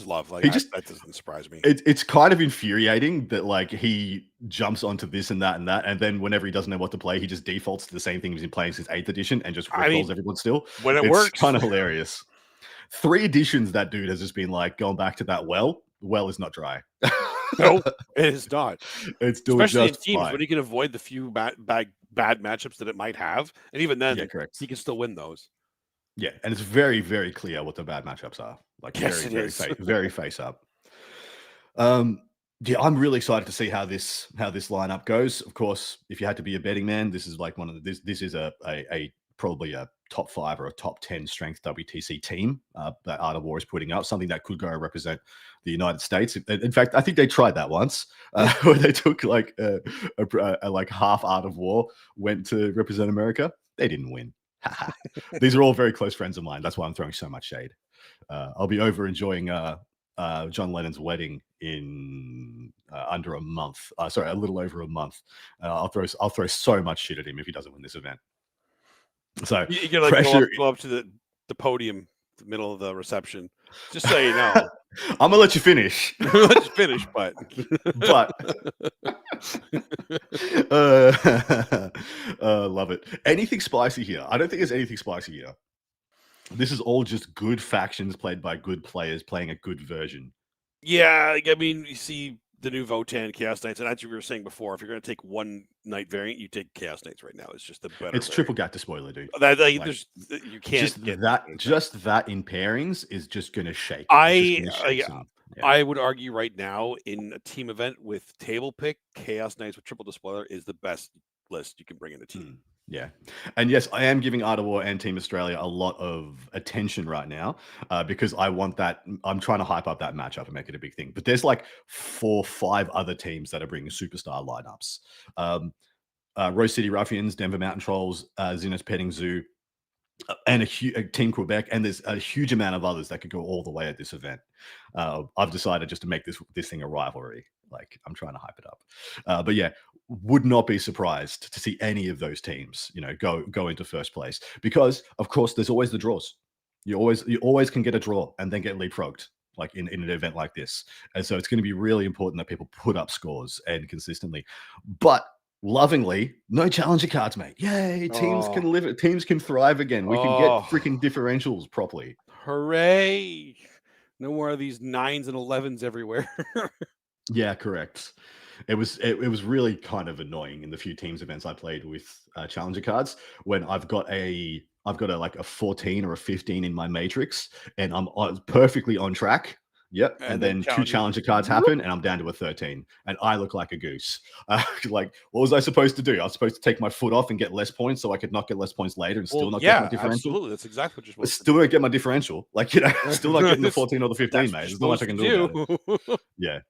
Speaker 2: love. Like that doesn't surprise me.
Speaker 1: It's kind of infuriating that he jumps onto this and that, and then whenever he doesn't know what to play, he just defaults to the same thing he's been playing since 8th edition and just calls everyone still.
Speaker 2: When it works,
Speaker 1: kind of hilarious. 3 editions that dude has just been going back to that well. The well is not dry.
Speaker 2: No, it is not.
Speaker 1: It's doing
Speaker 2: especially
Speaker 1: just
Speaker 2: in teams
Speaker 1: fine.
Speaker 2: when he can avoid the few bad matchups that it might have, and even then,
Speaker 1: correct.
Speaker 2: He can still win those.
Speaker 1: Yeah, and it's very, very clear what the bad matchups are.
Speaker 2: Yes,
Speaker 1: very face up. Yeah, I'm really excited to see how this lineup goes. Of course, if you had to be a betting man, this is one of the this is a probably a top 5 or a top 10 strength WTC team that Art of War is putting up, something that could go represent the United States. In fact, I think they tried that once, where they took a half Art of War, went to represent America. They didn't win. These are all very close friends of mine. That's why I'm throwing so much shade. I'll be over enjoying John Lennon's wedding in under a month. Sorry, a little over a month. I'll throw so much shit at him if he doesn't win this event. So
Speaker 2: you can go up to the podium, the middle of the reception, just so you know.
Speaker 1: I'm gonna let you finish.
Speaker 2: but
Speaker 1: love it. Anything spicy here? I don't think there's anything spicy here. This is all just good factions played by good players playing a good version.
Speaker 2: Yeah, I mean, you see the new Votan Chaos Knights, and as you were saying before, if you're going to take one knight variant, you take Chaos Knights right now. It's just the better.
Speaker 1: It's variant. Triple Gacta spoiler, dude.
Speaker 2: You can't
Speaker 1: just that in pairings is just going to shake.
Speaker 2: I would argue right now in a team event with table pick, Chaos Knights with triple despoiler is the best list you can bring in a team.
Speaker 1: Yeah. And yes, I am giving Art of War and Team Australia a lot of attention right now because I want that. I'm trying to hype up that matchup and make it a big thing. But there's 4, 5 other teams that are bringing superstar lineups. Rose City Ruffians, Denver Mountain Trolls, Xenos Petting Zoo, and a Team Quebec. And there's a huge amount of others that could go all the way at this event. I've decided just to make this thing a rivalry. I'm trying to hype it up. But yeah, would not be surprised to see any of those teams, go into first place because, of course, there's always the draws. You always can get a draw and then get leapfrogged, in an event like this. And so it's going to be really important that people put up scores and consistently. But lovingly, no challenger cards, mate. Yay! Teams can live. Teams can thrive again. We can get freaking differentials properly.
Speaker 2: Hooray! No more of these 9s and 11s everywhere.
Speaker 1: Yeah, correct. It was really kind of annoying in the few teams events I played with challenger cards when I've got a 14 or a 15 in my matrix and I'm perfectly on track. Yep. And then 2 challenger cards happen and I'm down to a 13 and I look like a goose. What was I supposed to do? I was supposed to take my foot off and get less points so I could not get less points later and still not get my differential.
Speaker 2: Absolutely. That's exactly what you're supposed to do.
Speaker 1: Still don't get my differential. Still not getting the 14 or the 15, mate. There's not much I can do about it. Yeah.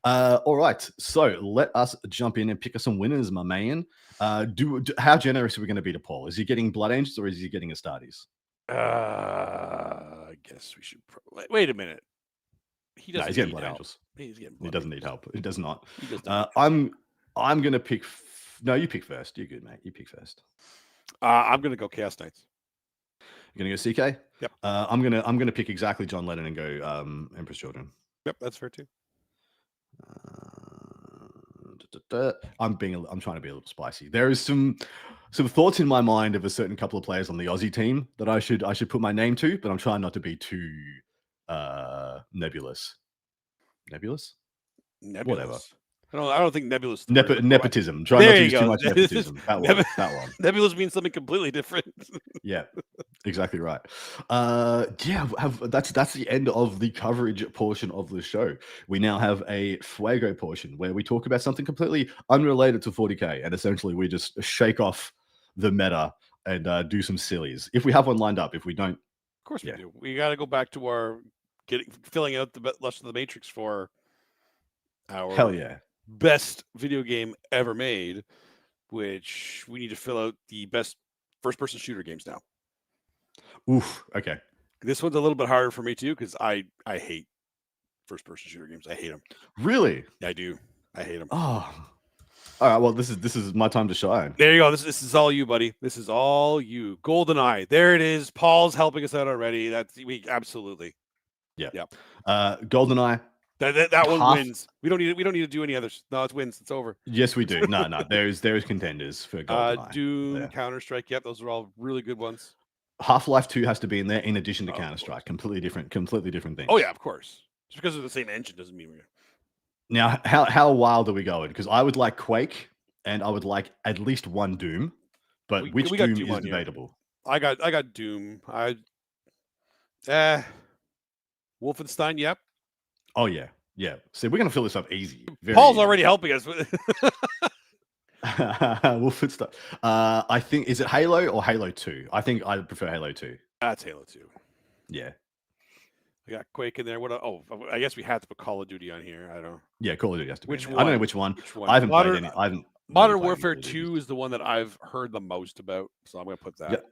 Speaker 1: All right, so let us jump in and pick us some winners, my man. How generous are we going to be to Paul? Is he getting Blood Angels or is he getting Astartes?
Speaker 2: I guess we should. Wait a minute. He
Speaker 1: No,
Speaker 2: doesn't
Speaker 1: he's getting
Speaker 2: need
Speaker 1: Blood
Speaker 2: help.
Speaker 1: Angels.
Speaker 2: He's getting
Speaker 1: He
Speaker 2: Blood
Speaker 1: doesn't need
Speaker 2: Angels.
Speaker 1: help. He does not.
Speaker 2: He does not.
Speaker 1: I'm gonna pick. No, you pick first. You're good, mate. You pick first.
Speaker 2: I'm gonna go Chaos Knights.
Speaker 1: You're gonna go CK.
Speaker 2: Yep.
Speaker 1: I'm gonna pick exactly John Lennon and go Emperor's Children.
Speaker 2: Yep, that's fair too.
Speaker 1: I'm trying to be a little spicy. There is some thoughts in my mind of a certain couple of players on the Aussie team that I should put my name to, but I'm trying not to be too nebulous. Nebulous? Whatever.
Speaker 2: I don't think nebulous.
Speaker 1: Nepotism. Try not to use too much nepotism. That one.
Speaker 2: Nebulous means something completely different.
Speaker 1: Yeah, exactly right. That's the end of the coverage portion of the show. We now have a Fuego portion where we talk about something completely unrelated to 40k, and essentially we just shake off the meta and do some sillies. If we have one lined up, if we don't,
Speaker 2: of course we do. We got to go back to our filling out the Lust of the Matrix for our
Speaker 1: hell yeah
Speaker 2: best video game ever made, which we need to fill out the best first-person shooter games now.
Speaker 1: Oof. Okay.
Speaker 2: This one's a little bit harder for me too because I hate first-person shooter games. I hate them.
Speaker 1: Really?
Speaker 2: I do. I hate them.
Speaker 1: Oh. All right. Well, this is my time to shine.
Speaker 2: There you go. This is all you, buddy. This is all you. GoldenEye. There it is. Paul's helping us out already. We absolutely.
Speaker 1: Yeah.
Speaker 2: Yep.
Speaker 1: GoldenEye.
Speaker 2: That one wins. We don't need to do any others. No, it wins. It's over.
Speaker 1: Yes, we do. No. There's contenders for GoldenEye.
Speaker 2: Doom, Counter-Strike. Yep, those are all really good ones.
Speaker 1: Half-Life 2 has to be in there in addition to Counter-Strike. Completely different things.
Speaker 2: Oh yeah, of course. Just because of the same engine doesn't mean we're.
Speaker 1: Now, how wild are we going? Because I would like Quake, and I would like at least one Doom, but which Doom is debatable?
Speaker 2: I got Doom. Wolfenstein. Yep.
Speaker 1: Oh yeah. See, we're gonna fill this up easy.
Speaker 2: Paul's already helping us.
Speaker 1: Wolfenstein. I think, is it Halo or Halo 2? I think I prefer Halo 2.
Speaker 2: That's Halo 2.
Speaker 1: Yeah.
Speaker 2: I got Quake in there. I guess we had to put Call of Duty on here. I don't.
Speaker 1: Yeah, Call of Duty has to be.
Speaker 2: Which one?
Speaker 1: I don't know which one. I haven't played any.
Speaker 2: Modern Warfare 2 is the one that I've heard the most about, so I'm going to put that.
Speaker 1: Yep.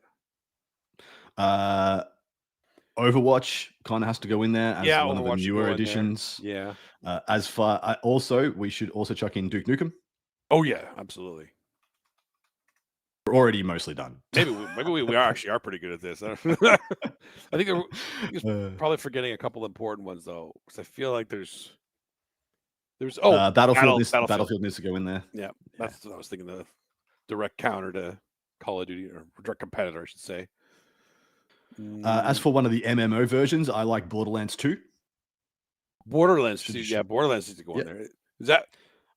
Speaker 1: Overwatch kind of has to go in there as one of the newer additions.
Speaker 2: Yeah.
Speaker 1: We should also chuck in Duke Nukem.
Speaker 2: Oh yeah, absolutely.
Speaker 1: We're already mostly done.
Speaker 2: Maybe we actually are pretty good at this. I think we're probably forgetting a couple important ones though, because I feel like there's
Speaker 1: Battlefield needs to go in there.
Speaker 2: Yeah, that's what I was thinking. The direct counter to Call of Duty, or direct competitor, I should say.
Speaker 1: As for one of the MMO versions, I like Borderlands 2.
Speaker 2: Borderlands 2, yeah, Borderlands needs to go in there. Is that?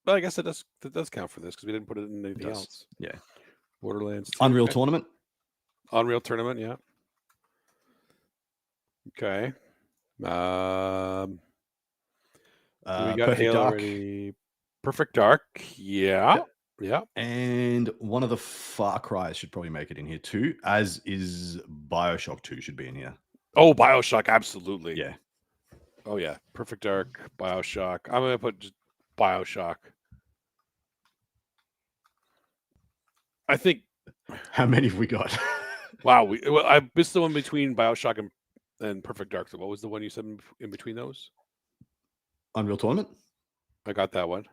Speaker 2: Well, I guess that does count for this because we didn't put it in anything else.
Speaker 1: Yeah.
Speaker 2: Borderlands 2,
Speaker 1: Unreal Tournament.
Speaker 2: Unreal Tournament, yeah. Okay. We got
Speaker 1: Perfect
Speaker 2: Halo
Speaker 1: Dark.
Speaker 2: already. Perfect Dark, yeah. Yeah.
Speaker 1: And one of the Far Cry's should probably make it in here too, as is BioShock 2 should be in here.
Speaker 2: Oh, BioShock, absolutely.
Speaker 1: Yeah.
Speaker 2: Oh yeah. Perfect Dark, BioShock. I'm gonna put just BioShock. I think.
Speaker 1: How many have we got?
Speaker 2: Wow. I missed the one between BioShock and Perfect Dark. So what was the one you said in between those?
Speaker 1: Unreal Tournament.
Speaker 2: I got that one.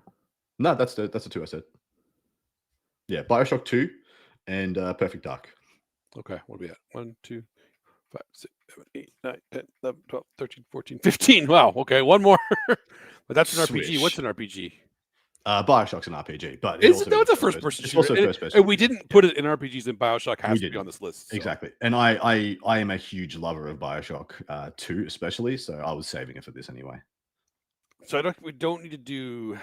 Speaker 1: No, that's the two I said. Yeah, BioShock 2 and Perfect Dark.
Speaker 2: Okay, what are we at? 1, 2, 5, 6, 7, 8, 9, 10, 11, 12, 13, 14, 15. Wow, okay, one more. But that's an RPG. What's an RPG?
Speaker 1: BioShock's an RPG, but
Speaker 2: it's a first-person shooter.
Speaker 1: It's also first-person.
Speaker 2: And we didn't put it in RPGs, and BioShock has to be on this list. So.
Speaker 1: Exactly. And I am a huge lover of BioShock 2 especially, so I was saving it for this anyway.
Speaker 2: So we don't need to do...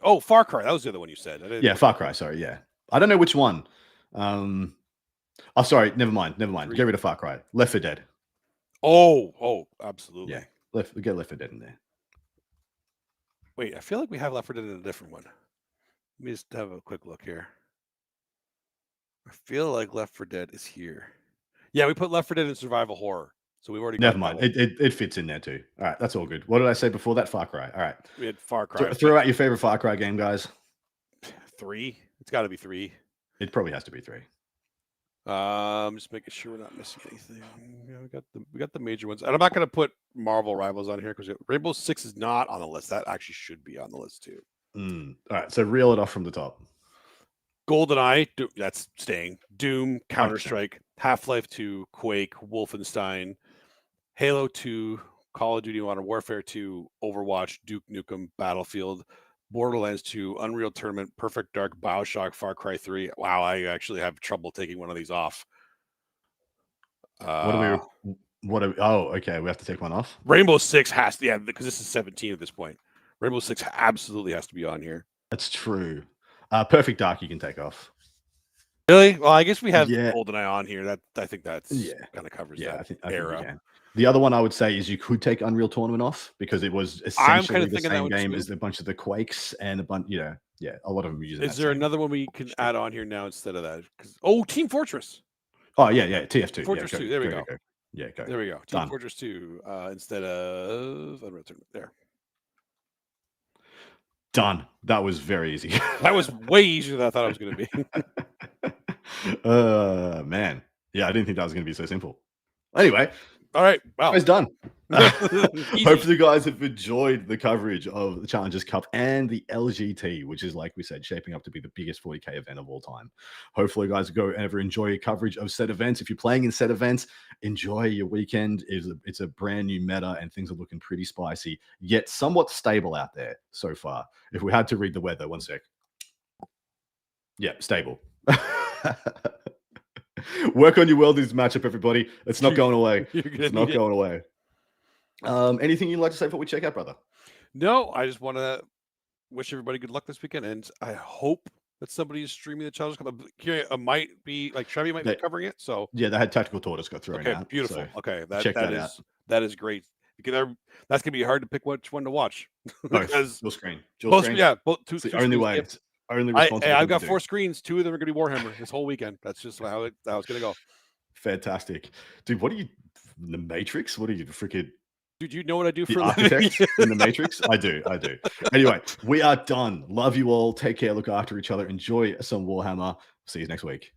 Speaker 2: Oh, Far Cry. That was the other one you said.
Speaker 1: Yeah, Far Cry. Sorry. Yeah. I don't know which one. Sorry. Never mind. Get rid of Far Cry. Left 4 Dead.
Speaker 2: Oh, absolutely.
Speaker 1: Yeah. Get Left 4 Dead in there.
Speaker 2: Wait, I feel like we have Left 4 Dead in a different one. Let me just have a quick look here. I feel like Left 4 Dead is here. Yeah, we put Left 4 Dead in survival horror. So we've already got
Speaker 1: Never mind. It fits in there too. All right, that's all good. What did I say before that? Far Cry. All right.
Speaker 2: We had Far Cry.
Speaker 1: Throw out your favorite Far Cry game, guys.
Speaker 2: 3. It's got to be 3.
Speaker 1: It probably has to be 3.
Speaker 2: Just making sure we're not missing anything. Yeah, we got the major ones, and I'm not going to put Marvel Rivals on here because Rainbow Six is not on the list. That actually should be on the list too.
Speaker 1: All right, so reel it off from the top.
Speaker 2: GoldenEye, that's staying. Doom, Counter-Strike, Half-Life 2, Quake, Wolfenstein, Halo 2, Call of Duty Modern Warfare 2, Overwatch, Duke Nukem, Battlefield, Borderlands 2, Unreal Tournament, Perfect Dark, BioShock, Far Cry 3. Wow, I actually have trouble taking one of these off.
Speaker 1: Oh, okay. We have to take one off.
Speaker 2: Rainbow Six has to, because this is 17 at this point. Rainbow Six absolutely has to be on here.
Speaker 1: That's true. Perfect Dark you can take off.
Speaker 2: Really? Well, I guess we have GoldenEye on here. I think that's kind of covers that
Speaker 1: I think
Speaker 2: era.
Speaker 1: we can. The other one I would say is you could take Unreal Tournament off because it was essentially the same game as a bunch of the Quakes and a bunch, a lot of them using.
Speaker 2: Is there another one we can add on here now instead of that? Team Fortress.
Speaker 1: Oh yeah, TF2.
Speaker 2: Fortress 2. There we go.
Speaker 1: Yeah, go.
Speaker 2: There we go. Team Fortress 2 instead of Unreal Tournament. There.
Speaker 1: Done. That was very easy.
Speaker 2: That was way easier than I thought it was going to
Speaker 1: be. Man. Yeah, I didn't think that was going to be so simple. Anyway.
Speaker 2: All right. Wow.
Speaker 1: It's done. Hopefully you guys have enjoyed the coverage of the Challengers Cup and the LGT, which is, like we said, shaping up to be the biggest 40K event of all time. Hopefully you guys go and enjoy your coverage of said events. If you're playing in said events, enjoy your weekend. It's a brand new meta and things are looking pretty spicy, yet somewhat stable out there so far. If we had to read the weather, one sec. Yeah, stable. Work on your Worldies matchup, everybody. It's not going away. It's not going away. Anything you'd like to say before we check out, brother?
Speaker 2: No, I just want to wish everybody good luck this weekend, and I hope that somebody is streaming the Challenge Cup. Might be like Chevy might be covering it. So
Speaker 1: yeah, they had Tactical Tortoise got thrown out.
Speaker 2: Beautiful.
Speaker 1: So
Speaker 2: okay, that is great. Because that's gonna be hard to pick which one to watch.
Speaker 1: Because dual screen.
Speaker 2: Yeah, two
Speaker 1: only way. It's only responsible.
Speaker 2: I've got 4 screens. 2 of them are gonna be Warhammer this whole weekend. That's just how it's gonna go.
Speaker 1: Fantastic, dude. What are you? The Matrix? What are you, freaking?
Speaker 2: Dude, you know what I do for
Speaker 1: the architect in the Matrix? I do. Anyway, we are done. Love you all. Take care. Look after each other. Enjoy some Warhammer. See you next week.